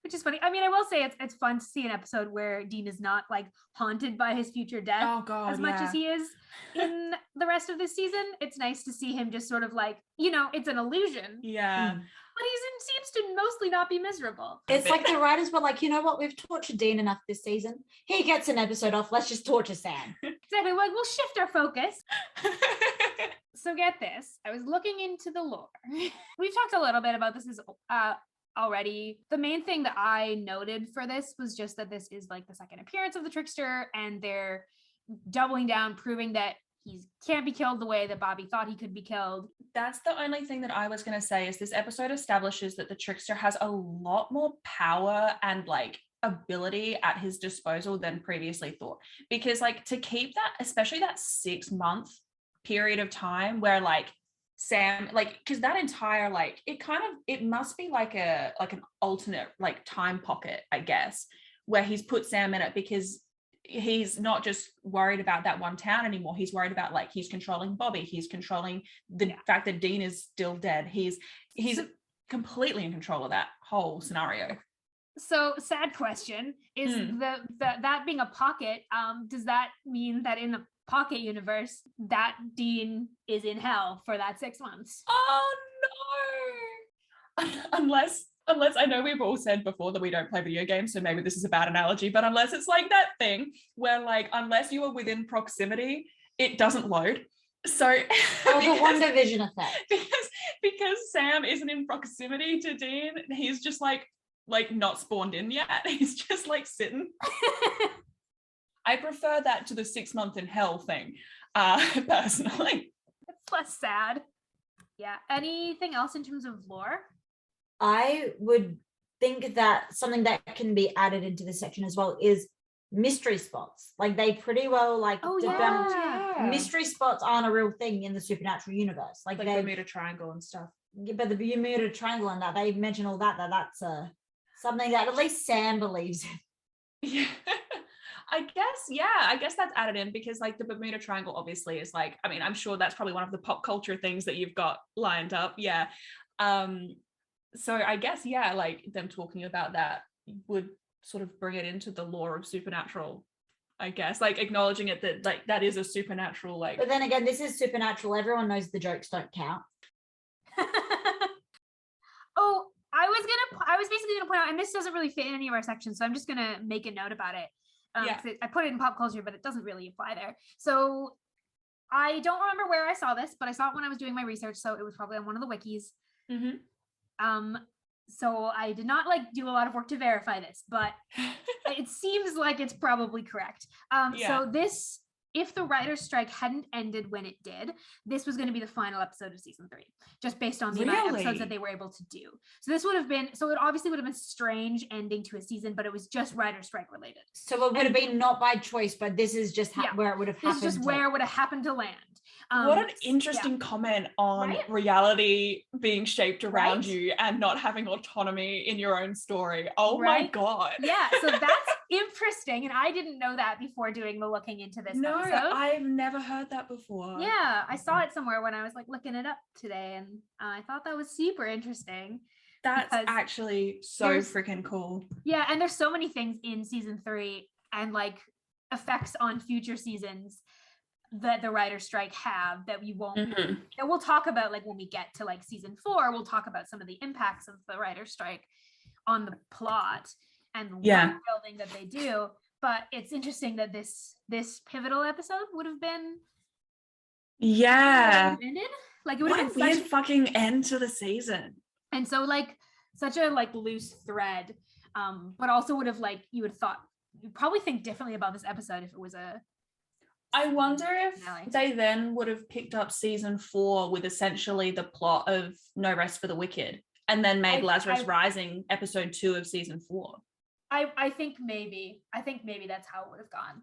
Which is funny. I mean, I will say it's fun to see an episode where Dean is not like haunted by his future death as much as he is in the rest of this season. It's nice to see him just sort of like, you know, it's an illusion. Yeah. But he seems to mostly not be miserable. It's like the writers were like, you know what, we've tortured Dean enough this season. He gets an episode off. Let's just torture Sam. Exactly. Like we'll shift our focus. So get this. I was looking into the lore. We've talked a little bit about this already. The main thing that I noted for this was just that this is like the second appearance of the trickster, and they're doubling down, proving that he can't be killed the way that Bobby thought he could be killed. That's the only thing that I was going to say is this episode establishes that the trickster has a lot more power and like ability at his disposal than previously thought. Because like to keep that, especially that 6-month period of time where like Sam, like, because that entire like it must be like an alternate like time pocket, I guess, where he's put Sam in it because he's not just worried about that one town anymore. He's worried about like he's controlling Bobby, he's controlling the fact that Dean is still dead. He's completely in control of that whole scenario. So sad question is that being a pocket, does that mean that in the pocket universe that Dean is in hell for that 6 months? Oh no. Unless I know we've all said before that we don't play video games, so maybe this is a bad analogy, but unless it's like that thing where like unless you are within proximity, it doesn't load. So the One Division effect. Because Sam isn't in proximity to Dean, he's just like not spawned in yet. He's just like sitting. I prefer that to the 6 month in hell thing, personally. It's less sad. Yeah. Anything else in terms of lore? I would think that something that can be added into this section as well is mystery spots. Like they pretty well like mystery spots aren't a real thing in the supernatural universe. Like the Bermuda Triangle and stuff. Yeah, but the Bermuda Triangle and that they mention all that's something that at least Sam believes in. Yeah. I guess that's added in because like the Bermuda Triangle obviously is like, I mean, I'm sure that's probably one of the pop culture things that you've got lined up. Yeah. So I guess, yeah, like them talking about that would sort of bring it into the lore of supernatural, I guess, like acknowledging it that like that is a supernatural like. But then again, this is supernatural. Everyone knows the jokes don't count. Oh, I was basically gonna point out, and this doesn't really fit in any of our sections, so I'm just gonna make a note about it. I put it in pop culture, but it doesn't really apply there. So I don't remember where I saw this, but I saw it when I was doing my research, so it was probably on one of the wikis. So I did not like do a lot of work to verify this, but it seems like it's probably correct. So this, if the writer's strike hadn't ended when it did, this was going to be the final episode of season 3, just based on the amount of episodes that they were able to do. So this would have been, so it obviously would have been a strange ending to a season, but it was just writer's strike related. So it would have been not by choice, but this is just where it would have happened. This is just where it would have happened to land. What an interesting comment on reality being shaped around you and not having autonomy in your own story. Oh my God. Yeah, so that's interesting. And I didn't know that before doing the looking into this episode. I've never heard that before. Yeah, I saw it somewhere when I was like looking it up today, and I thought that was super interesting. That's actually so freaking cool. Yeah, and there's so many things in season 3 and like effects on future seasons that the writer's strike have that we won't that we'll talk about, like when we get to like season 4, we'll talk about some of the impacts of the writer's strike on the plot and the world building that they do. But it's interesting that this pivotal episode would have been ended. Like it would have been weird fucking end to the season. And so like such a like loose thread, but also would have like you'd probably think differently about this episode if it was a I wonder if they then would have picked up season 4 with essentially the plot of No Rest for the Wicked and then made Lazarus Rising episode 2 of season 4. I think maybe that's how it would have gone.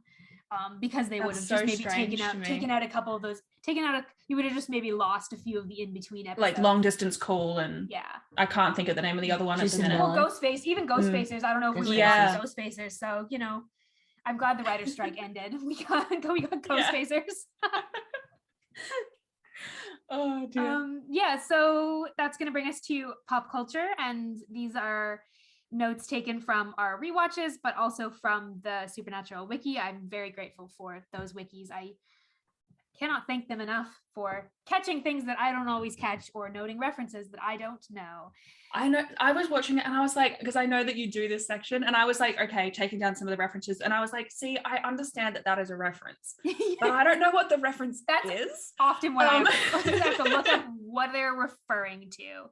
Because they would have just maybe taken out a couple of those, you would have just maybe lost a few of the in-between episodes. Like Long Distance Call and I can't think of the name of the other one at the minute. Well, Ghost Facers, I don't know if we would have seen Ghost Facers, so you know, I'm glad the writer's strike ended. We got Ghost Facers. Oh dear. So that's going to bring us to pop culture, and these are notes taken from our rewatches, but also from the Supernatural wiki. I'm very grateful for those wikis. I cannot thank them enough for catching things that I don't always catch or noting references that I don't know. I know. I was watching it and I was like, because I know that you do this section, and I was like, okay, taking down some of the references, and I was like, see, I understand that is a reference, but I don't know what the reference is. Often what I have to look up what they're referring to.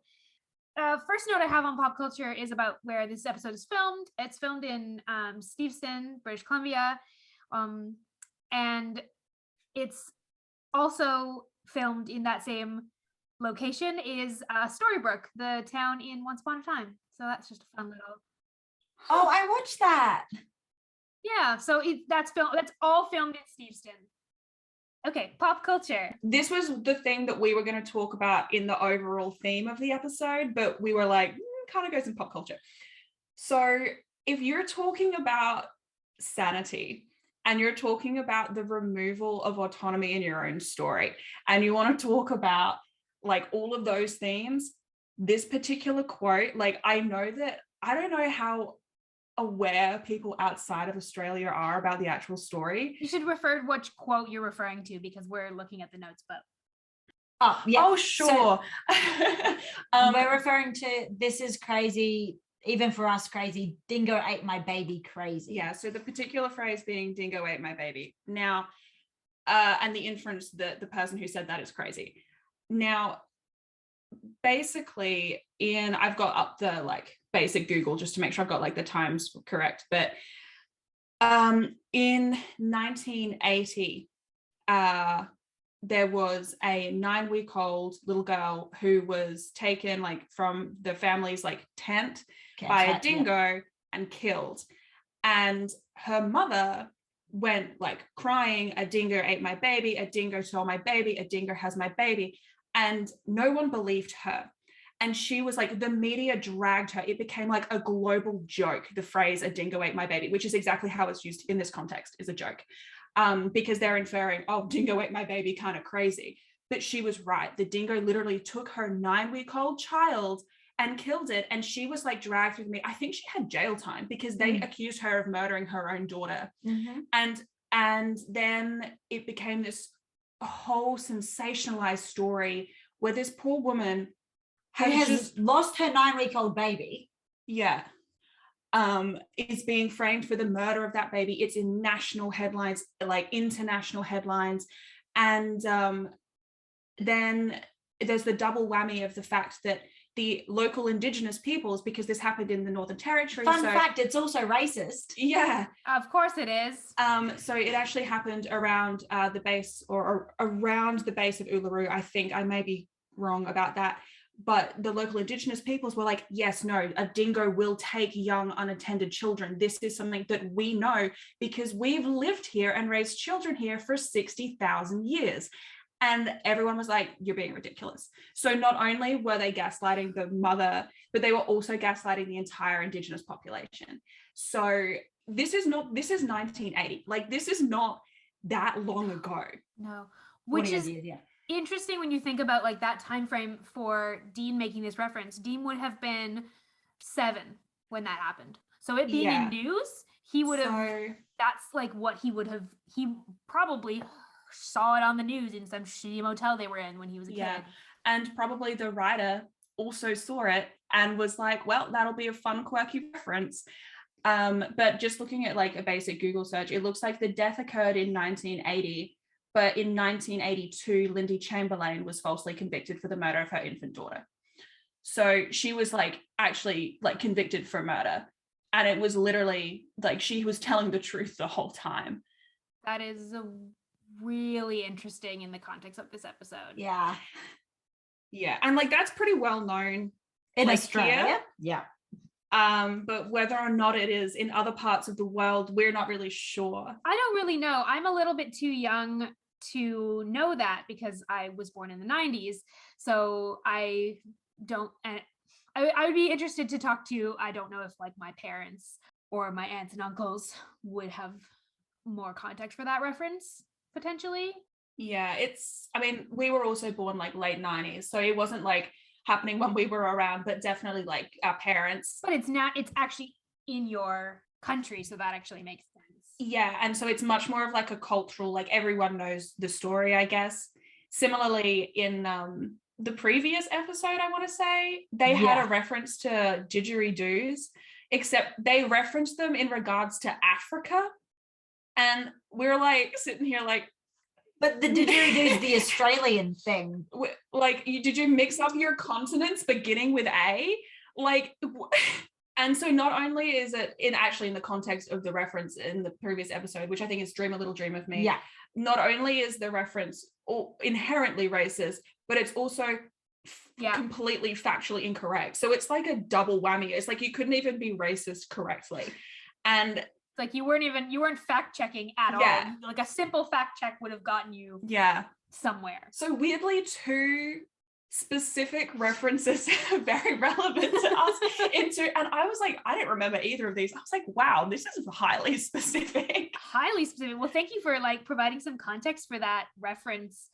First note I have on pop culture is about where this episode is filmed. It's filmed in Steveston, British Columbia, and it's also filmed in that same location is Storybrooke, the town in Once Upon a Time. So that's just a fun little. Oh, I watched that. Yeah, so that's all filmed in Steveston. Okay, pop culture. This was the thing that we were going to talk about in the overall theme of the episode, but we were like, kind of goes in pop culture. So if you're talking about sanity and you're talking about the removal of autonomy in your own story, and you want to talk about like all of those themes, this particular quote, like I don't know how aware people outside of Australia are about the actual story. You should refer which quote you're referring to because we're looking at the notes, but oh sure. So, we're referring to this is crazy, even for us crazy, dingo ate my baby crazy. Yeah, so the particular phrase being dingo ate my baby. Now and the inference that the person who said that is crazy. Now basically I've got up the like basic Google just to make sure I've got like the times correct, but in 1980 there was a 9-week-old little girl who was taken like from the family's like tent by a dingo and killed, and her mother went like crying, a dingo ate my baby, a dingo stole my baby, a dingo has my baby, and no one believed her. And she was like, the media dragged her. It became like a global joke, the phrase, a dingo ate my baby, which is exactly how it's used in this context, is a joke. Because they're inferring, oh, dingo ate my baby, kind of crazy. But she was right. The dingo literally took her 9-week-old child and killed it. And she was like dragged through the media. I think she had jail time because they accused her of murdering her own daughter. And then it became this whole sensationalized story where this poor woman who has lost her 9-week-old baby. Yeah. Is being framed for the murder of that baby. It's in national headlines, like international headlines. And then there's the double whammy of the fact that the local Indigenous peoples, because this happened in the Northern Territory. Fun fact, it's also racist. Yeah. Of course it is. So it actually happened around the base or around the base of Uluru. I think I may be wrong about that. But the local Indigenous peoples were like, yes, no, a dingo will take young unattended children. This is something that we know because we've lived here and raised children here for 60,000 years. And everyone was like, you're being ridiculous. So not only were they gaslighting the mother, but they were also gaslighting the entire Indigenous population. So this is 1980. Like, this is not that long ago. No, which is interesting when you think about like that time frame for Dean making this reference. Dean would have been 7 when that happened. So it being in news, he would have that's like what he probably saw it on the news in some shitty motel they were in when he was a kid. And probably the writer also saw it and was like, well, that'll be a fun, quirky reference. But just looking at like a basic Google search, it looks like the death occurred in 1980, but in 1982, Lindy Chamberlain was falsely convicted for the murder of her infant daughter. So she was like actually like convicted for murder. And it was literally like she was telling the truth the whole time. That is really interesting in the context of this episode. Yeah. Yeah. And like that's pretty well known in like, Australia. Here. Yeah. But whether or not it is in other parts of the world, we're not really sure. I don't really know. I'm a little bit too young to know that because I was born in the 90s. So I don't, I would be interested to talk to, I don't know if like my parents or my aunts and uncles would have more context for that reference potentially. Yeah, I mean, we were also born like late 90s. So it wasn't like happening when we were around, but definitely like our parents. But it's actually in your country. So that actually makes sense. Yeah. And so it's much more of like a cultural, like everyone knows the story, I guess. Similarly, in the previous episode, I want to say, they had a reference to didgeridoos, except they referenced them in regards to Africa. And we're like sitting here like, but the didgeridoo is the Australian thing. Like, did you mix up your consonants beginning with A? Like, and so not only is it in the context of the reference in the previous episode, which I think is Dream a Little Dream of Me. Yeah. Not only is the reference inherently racist, but it's also completely factually incorrect. So it's like a double whammy. It's like you couldn't even be racist correctly. And like you weren't fact checking at all. Like a simple fact check would have gotten you somewhere. So weirdly, two specific references are very relevant to us and I was like, I didn't remember either of these. I was like, wow, this is highly specific. Well, thank you for like providing some context for that reference.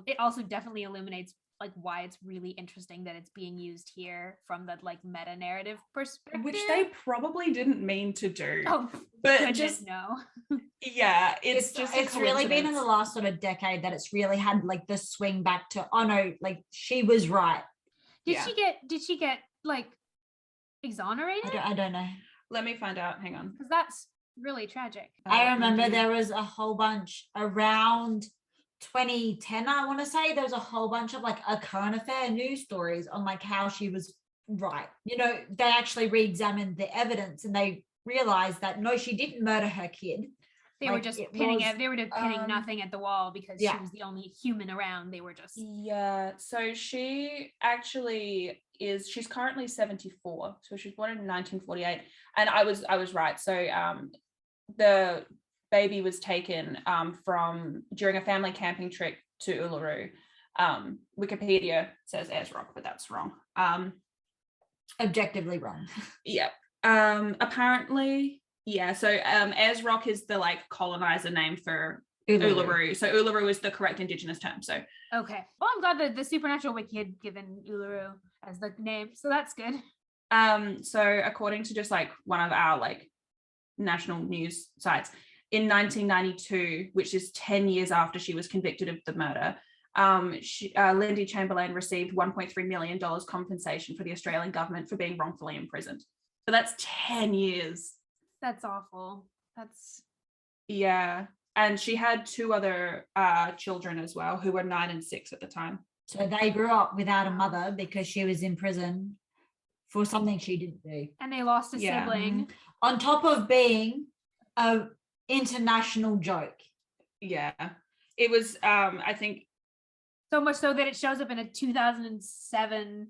It also definitely illuminates like why it's really interesting that it's being used here from the like meta narrative perspective, which they probably didn't mean to do. Oh, but just no. Yeah, it's really been in the last sort of decade that it's really had like the swing back to, oh no, like she was right. Did she get like exonerated? I don't know. Let me find out. Hang on, because that's really tragic. I remember there was a whole bunch around 2010, I want to say. There was a whole bunch of like a current affair news stories on like how she was right. You know, they actually re-examined the evidence and they realized that no, she didn't murder her kid. They were just pinning nothing at the wall because she was the only human around. They were just so she actually she's currently 74, so she was born in 1948, and I was right. So the baby was taken from during a family camping trip to Uluru. Wikipedia says Rock, but that's wrong. Objectively wrong. Yeah. Apparently, so Rock is the like colonizer name for Uluru. So Uluru is the correct Indigenous term. So okay. Well, I'm glad that the Supernatural Wiki had given Uluru as the name, so that's good. So according to just like one of our like national news sites, in 1992, which is 10 years after she was convicted of the murder, Lindy Chamberlain received $1.3 million compensation for the Australian government for being wrongfully imprisoned. So that's 10 years. That's awful. Yeah. And she had two other children as well, who were 9 and 6 at the time. So they grew up without a mother because she was in prison for something she didn't do. And they lost a sibling. On top of being a international joke. Yeah, it was I think so much so that it shows up in a 2007.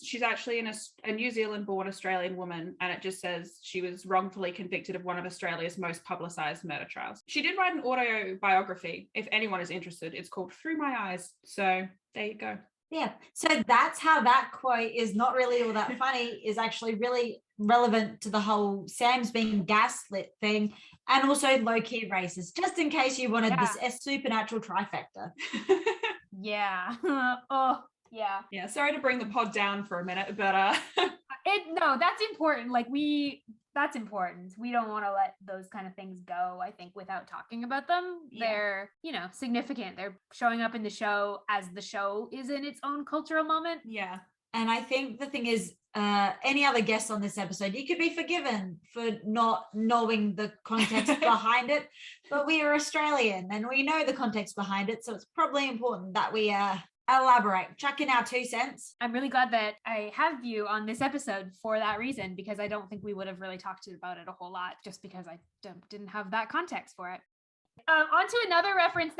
She's actually a New Zealand born Australian woman, and it just says she was wrongfully convicted of one of Australia's most publicized murder trials. She did write an autobiography, if anyone is interested. It's called Through My Eyes. So there you go. Yeah, so that's how that quote is not really all that funny, is actually really relevant to the whole Sam's being gaslit thing, and also low-key racist, just in case you wanted this supernatural trifecta. Yeah. Yeah, sorry to bring the pod down for a minute, but no, that's important. Like that's important. We don't want to let those kind of things go, I think, without talking about them. Yeah. They're, significant. They're showing up in the show as the show is in its own cultural moment. Yeah. And I think the thing is, any other guests on this episode, you could be forgiven for not knowing the context behind it. But we are Australian and we know the context behind it. So it's probably important that we elaborate, chuck in our 2 cents. I'm really glad that I have you on this episode for that reason, because I don't think we would have really talked about it a whole lot just because I didn't have that context for it. On to another reference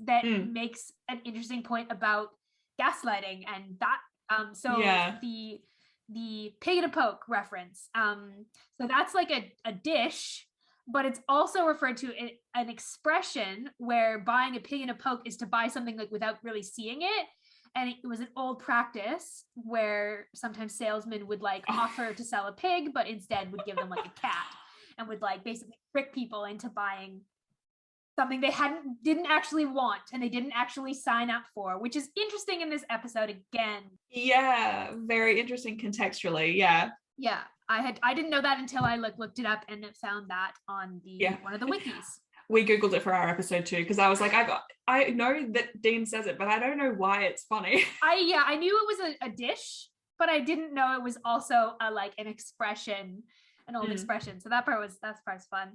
that makes an interesting point about gaslighting, and that the pig in a poke reference. So that's like a dish, but it's also referred to an expression where buying a pig in a poke is to buy something like without really seeing it. And it was an old practice where sometimes salesmen would like offer to sell a pig, but instead would give them like a cat, and would like basically trick people into buying something they didn't actually want and they didn't actually sign up for, which is interesting in this episode again. Yeah, very interesting contextually. Yeah. Yeah, I didn't know that until I looked it up and found that on one of the wikis. We Googled it for our episode too, because I was like, I know that Dean says it, but I don't know why it's funny. I knew it was a dish, but I didn't know it was also an expression, an old expression. So that part's fun.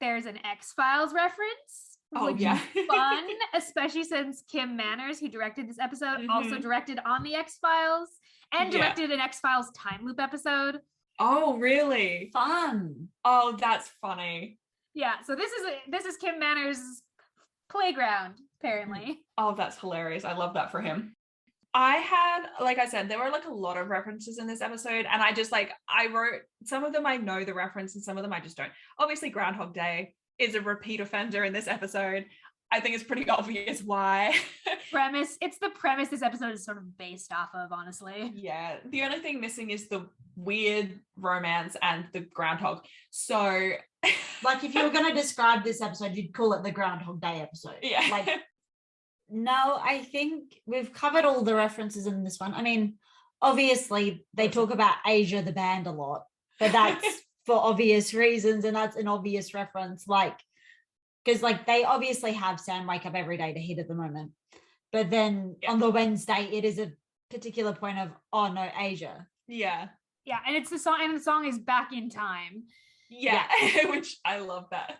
There's an X-Files reference, which is fun, especially since Kim Manners, who directed this episode, also directed on the X-Files and directed an X-Files time loop episode. Oh, really? Fun. Oh, that's funny. Yeah, so this is Kim Manners' playground, apparently. Oh, that's hilarious. I love that for him. I had, like I said, there were like a lot of references in this episode, and I wrote, some of them I know the reference and some of them I just don't. Obviously, Groundhog Day is a repeat offender in this episode. I think it's pretty obvious why. It's the premise this episode is sort of based off of, honestly. Yeah, the only thing missing is the weird romance and the groundhog. So, like, if you were going to describe this episode, you'd call it the Groundhog Day episode. Yeah. Like, no, I think we've covered all the references in this one. I mean, obviously they talk about Asia the band a lot, but that's for obvious reasons, and that's an obvious reference, like, because like they obviously have Sam wake up every day to hit at the moment, but then on the Wednesday it is a particular point of, oh no, Asia. Yeah, and it's the song, and the song is Back in Time. Yeah. Which I love that.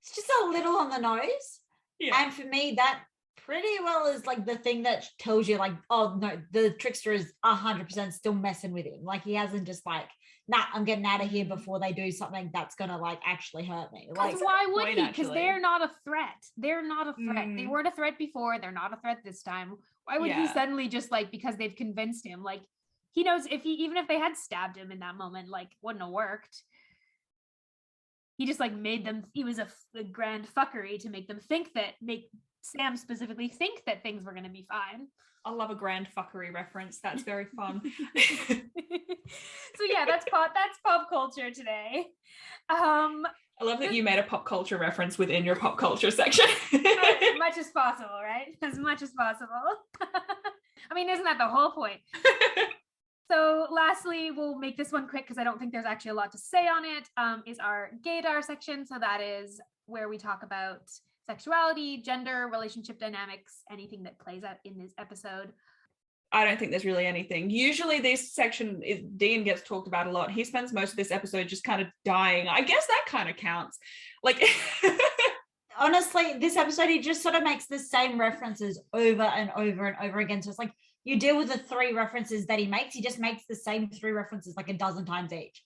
It's just a little on the nose. Yeah. And for me, that pretty well is like the thing that tells you, like, oh no, the trickster is 100% still messing with him. Like, he hasn't just like, nah, I'm getting out of here before they do something that's gonna like actually hurt me. Like, why would he? Because they're not a threat. They're not a threat. They weren't a threat before. They're not a threat this time. Why would he suddenly just like, because they've convinced him? Like, he knows even if they had stabbed him in that moment, like, wouldn't have worked. He just like made them. He was a grand fuckery to make them make Sam specifically think that things were going to be fine. I love a grand fuckery reference. That's very fun. So yeah, that's pop culture today. I love that you made a pop culture reference within your pop culture section. As much as possible, right? As much as possible. I mean, isn't that the whole point? So lastly, we'll make this one quick because I don't think there's actually a lot to say on it, is our gaydar section. So that is where we talk about sexuality, gender, relationship dynamics, anything that plays out in this episode. I don't think there's really anything. Usually this section Dean gets talked about a lot. He spends most of this episode just kind of dying. I guess that kind of counts. Like, honestly, this episode, he just sort of makes the same references over and over and over again. So it's like, you deal with the 3 references that he makes just the same 3 references like a dozen times each.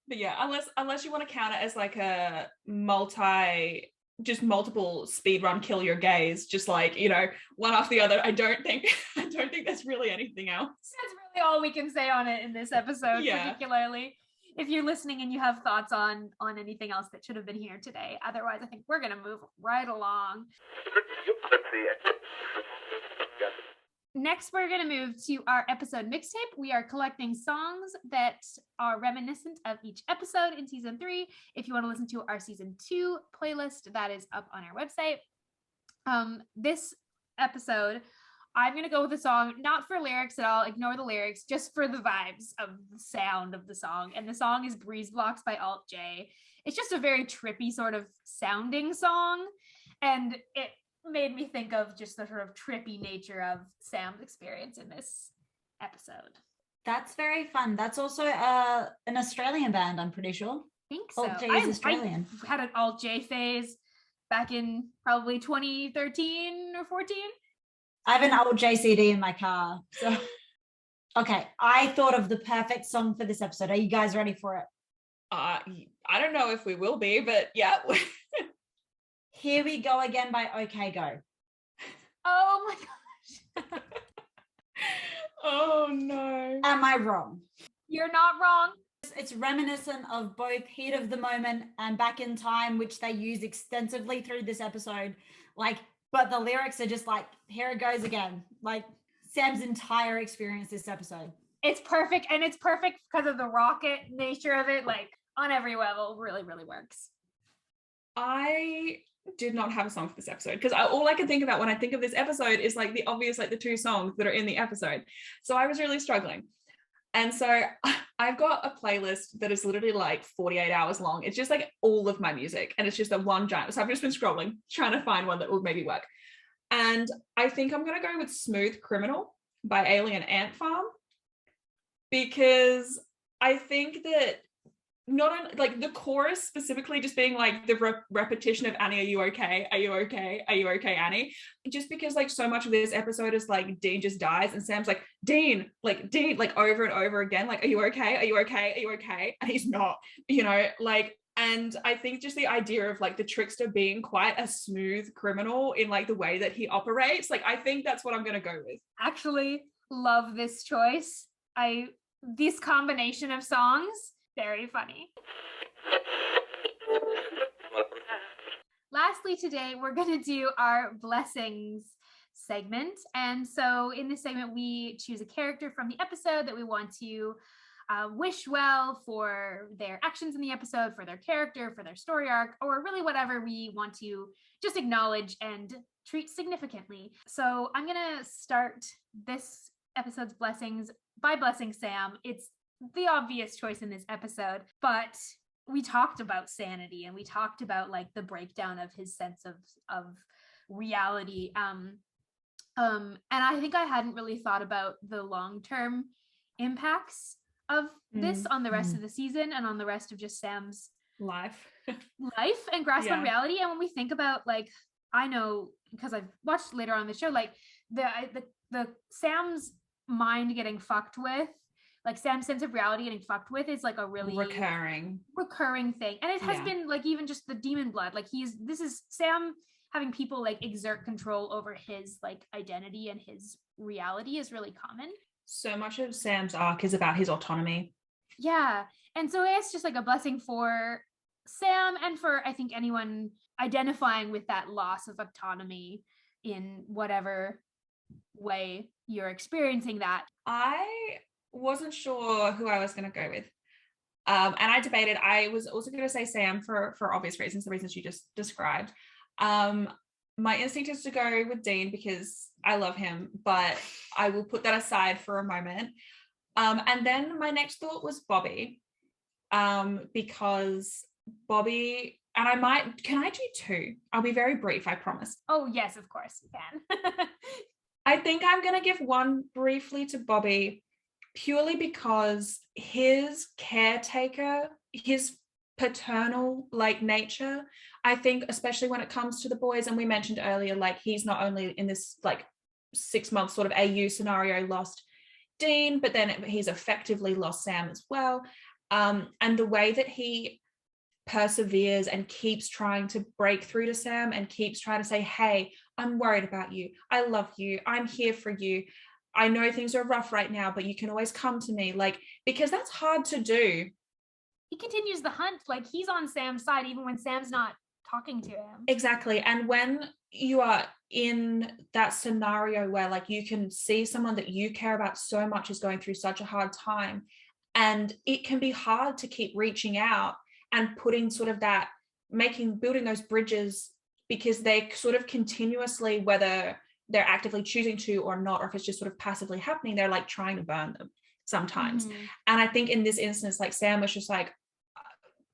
But yeah, unless you want to count it as like a multiple speedrun kill your gays, just like, one after the other. I don't think there's really anything else. That's really all we can say on it in this episode, particularly if you're listening and you have thoughts on anything else that should have been here today. Otherwise, I think we're going to move right along. Next, we're going to move to our episode mixtape. We are collecting songs that are reminiscent of each episode in season 3. If you want to listen to our season 2 playlist, that is up on our website. This episode, I'm going to go with the song, not for lyrics at all, ignore the lyrics, just for the vibes of the sound of the song. And the song is Breeze Blocks by Alt J. It's just a very trippy sort of sounding song. And it made me think of just the sort of trippy nature of Sam's experience in this episode. That's very fun. That's also an Australian band, I'm pretty sure. I think so. Alt J is Australian. I had an Alt J phase back in probably 2013 or 14. I have an Alt J CD in my car. So, okay, I thought of the perfect song for this episode. Are you guys ready for it? I don't know if we will be, but yeah. Here We Go Again by OK Go. Oh my gosh. Oh no. Am I wrong? You're not wrong. It's reminiscent of both Heat of the Moment and Back in Time, which they use extensively through this episode. Like, but the lyrics are just like, here it goes again. Like Sam's entire experience this episode. It's perfect. And it's perfect because of the rocket nature of it. Like on every level, really, really works. I did not have a song for this episode because all I can think about when I think of this episode is like the obvious, like the two songs that are in the episode. So I was really struggling. And so I've got a playlist that is literally like 48 hours long. It's just like all of my music. And it's just a one giant. So I've just been scrolling, trying to find one that would maybe work. And I think I'm going to go with Smooth Criminal by Alien Ant Farm, because I think that not like the chorus specifically just being like the repetition of Annie, are you okay? Are you okay? Are you okay, Annie? Just because like so much of this episode is like Dean just dies and Sam's like, Dean, like over and over again, like, are you okay? Are you okay? Are you okay? And he's not, like, and I think just the idea of like the trickster being quite a smooth criminal in like the way that he operates, like I think that's what I'm going to go with. Actually love this choice. This combination of songs, very funny. Lastly, today we're going to do our blessings segment. And so in this segment, we choose a character from the episode that we want to wish well for their actions in the episode, for their character, for their story arc, or really whatever we want to just acknowledge and treat significantly. So I'm going to start this episode's blessings by blessing Sam. It's the obvious choice in this episode, but we talked about Sanity and we talked about like the breakdown of his sense of reality. And I think I hadn't really thought about the long-term impacts of this on the rest of the season and on the rest of just Sam's life and grasp on reality. And when we think about, like, I know because I've watched later on the show, like the Sam's mind getting fucked with, like Sam's sense of reality getting fucked with is like a really recurring thing. And it has been like even just the demon blood, like this is Sam having people like exert control over his like identity and his reality is really common. So much of Sam's arc is about his autonomy. Yeah. And so it's just like a blessing for Sam and for, I think, anyone identifying with that loss of autonomy in whatever way you're experiencing that. I wasn't sure who I was going to go with. And I debated. I was also going to say Sam for obvious reasons, the reasons you just described. My instinct is to go with Dean because I love him, but I will put that aside for a moment. And then my next thought was Bobby, because Bobby, and can I do two? I'll be very brief, I promise. Oh, yes, of course you can. I think I'm going to give one briefly to Bobby, purely because his caretaker, his paternal like nature, I think, especially when it comes to the boys, and we mentioned earlier, like he's not only in this like 6 month sort of AU scenario lost Dean, but then he's effectively lost Sam as well. And the way that he perseveres and keeps trying to break through to Sam and keeps trying to say, hey, I'm worried about you. I love you. I'm here for you. I know things are rough right now, but you can always come to me, like, because that's hard to do. He continues the hunt, like he's on Sam's side even when Sam's not talking to him. Exactly. And when you are in that scenario where like you can see someone that you care about so much is going through such a hard time, and it can be hard to keep reaching out and putting sort of that, building those bridges, because they sort of continuously, whether they're actively choosing to or not, or if it's just sort of passively happening, they're like trying to burn them sometimes. And I think in this instance, like Sam was just like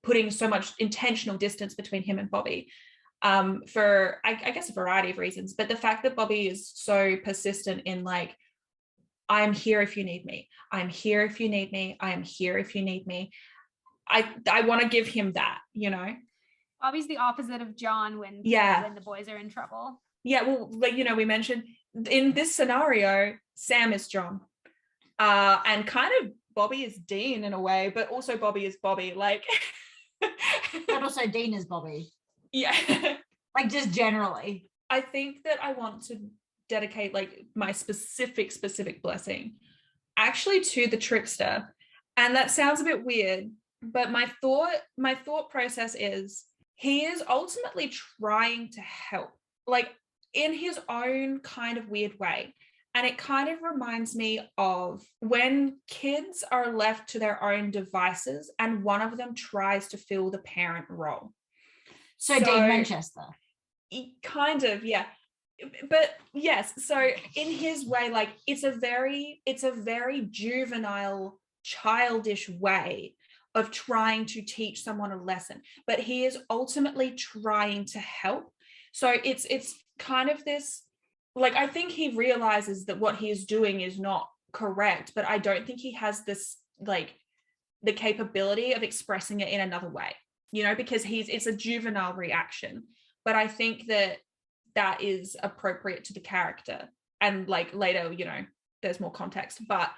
putting so much intentional distance between him and Bobby, for I guess a variety of reasons. But the fact that Bobby is so persistent in like, I'm here if you need me, I'm here if you need me, I am here if you need me, I want to give him that, you know. Bobby's the opposite of John when the boys are in trouble. Yeah, well, like, you know, we mentioned in this scenario, Sam is John, and kind of Bobby is Dean in a way, but also Bobby is Bobby, like. But also Dean is Bobby. Yeah. Like, just generally. I think that I want to dedicate like my specific blessing actually to the trickster. And that sounds a bit weird, but my thought process is he is ultimately trying to help, like in his own kind of weird way. And it kind of reminds me of when kids are left to their own devices and one of them tries to fill the parent role. So Dean Winchester. Kind of, yeah. But yes, so in his way, like it's a very juvenile, childish way of trying to teach someone a lesson, but he is ultimately trying to help. So it's kind of this, like, I think he realizes that what he is doing is not correct, but I don't think he has this, like, the capability of expressing it in another way, you know, because it's a juvenile reaction. But I think that is appropriate to the character. And like later, you know, there's more context, but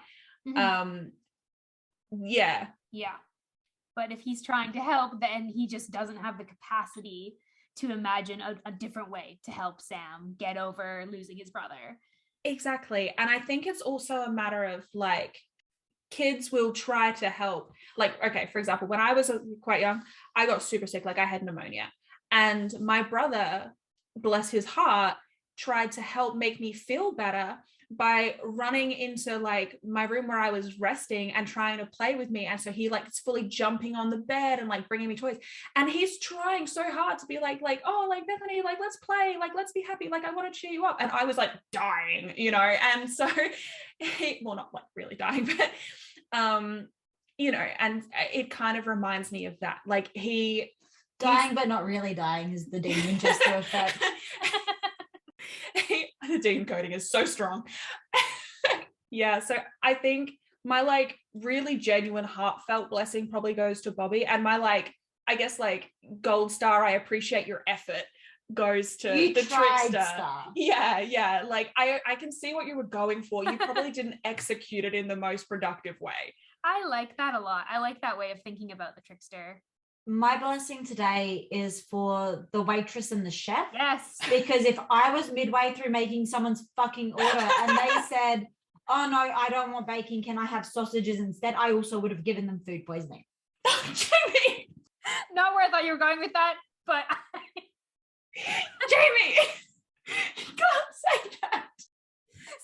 yeah. But if he's trying to help, then he just doesn't have the capacity to imagine a different way to help Sam get over losing his brother. Exactly. And I think it's also a matter of like, kids will try to help. Like, okay, for example, when I was quite young, I got super sick, like I had pneumonia, and my brother, bless his heart, tried to help make me feel better by running into like my room where I was resting and trying to play with me. And so he like is fully jumping on the bed and like bringing me toys, and he's trying so hard to be like, oh, like Bethany, like let's play, like let's be happy, like I want to cheer you up. And I was like dying, you know. And so well, not like really dying, but you know, and it kind of reminds me of that, like he's dying but not really dying is the Dean Winchester effect. The Dean coding is so strong. Yeah, so I think my like really genuine heartfelt blessing probably goes to Bobby, and my like, I guess like gold star, I appreciate your effort, goes to the trickster. Star. Yeah, like I can see what you were going for. You probably didn't execute it in the most productive way. I like that a lot. I like that way of thinking about the trickster. My blessing today is for the waitress and the chef. Yes. Because if I was midway through making someone's fucking order and they said, oh no, I don't want bacon, can I have sausages instead? I also would have given them food poisoning. Jamie! Not where I thought you were going with that, but Jamie! You can't say that.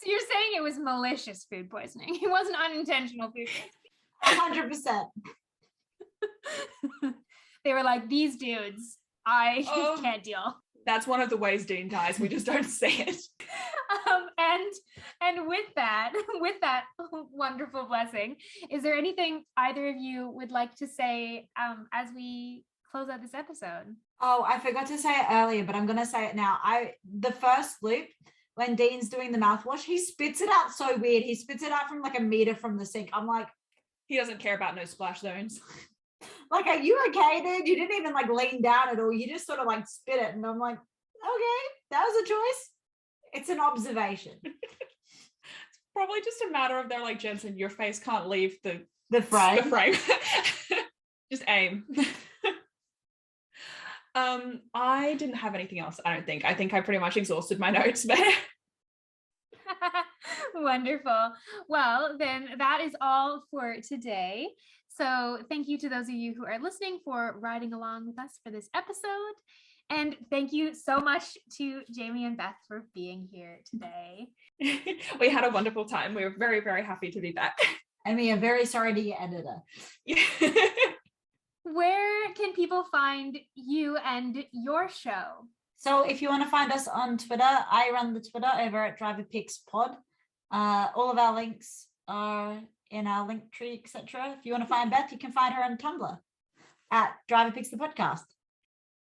So you're saying it was malicious food poisoning. It wasn't unintentional food poisoning. 100%. They were like, these dudes, I just can't deal. That's one of the ways Dean dies. We just don't say it. And with that wonderful blessing, is there anything either of you would like to say as we close out this episode? Oh, I forgot to say it earlier, but I'm going to say it now. The first loop, when Dean's doing the mouthwash, he spits it out so weird. He spits it out from like a meter from the sink. I'm like, he doesn't care about no splash zones. Like, are you okay, dude? You didn't even like lean down at all. You just sort of like spit it. And I'm like, okay, that was a choice. It's an observation. It's probably just a matter of they're like, Jensen, your face can't leave the frame. Just aim. I didn't have anything else, I don't think. I think I pretty much exhausted my notes there. Wonderful. Well, then that is all for today. So thank you to those of you who are listening for riding along with us for this episode. And thank you so much to Jamie and Beth for being here today. We had a wonderful time. We were very, very happy to be back. And we are very sorry to your editor. Where can people find you and your show? So if you want to find us on Twitter, I run the Twitter over at driverpicksthepod. All of our links are in our link tree, etc. If you want to find Beth, you can find her on Tumblr at driverpicksthepodcast.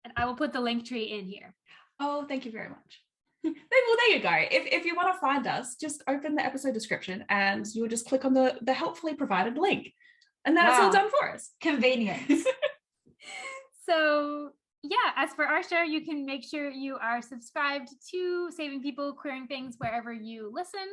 And I will put the link tree in here. Oh, thank you very much. Well, there you go. If you want to find us, just open the episode description and you'll just click on the helpfully provided link. And that's all done for us. Convenience. So yeah, as for our show, you can make sure you are subscribed to Saving People Queering Things wherever you listen.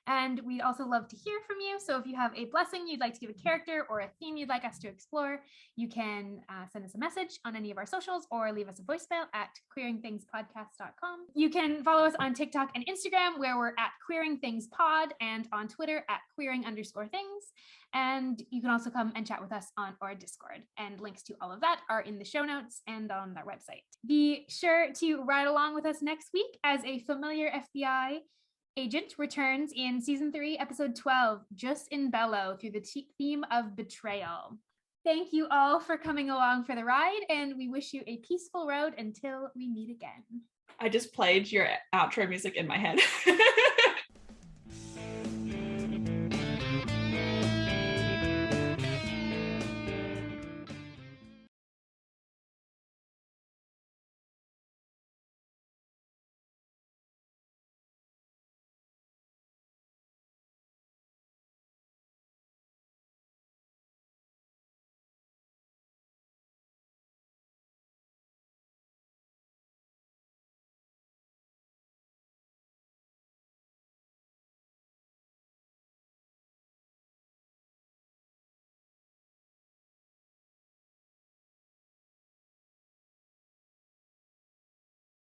And we'd also love to hear from you. So if you have a blessing you'd like to give a character or a theme you'd like us to explore, you can send us a message on any of our socials or leave us a voicemail at queeringthingspodcast.com. You can follow us on TikTok and Instagram, where we're at queeringthingspod, and on Twitter at queering_things. And you can also come and chat with us on our Discord. And links to all of that are in the show notes and on our website. Be sure to ride along with us next week as a familiar FBI agent returns in season 3, episode 12, Just in Bello, through the theme of betrayal. Thank you all for coming along for the ride, and we wish you a peaceful road until we meet again. I just played your outro music in my head.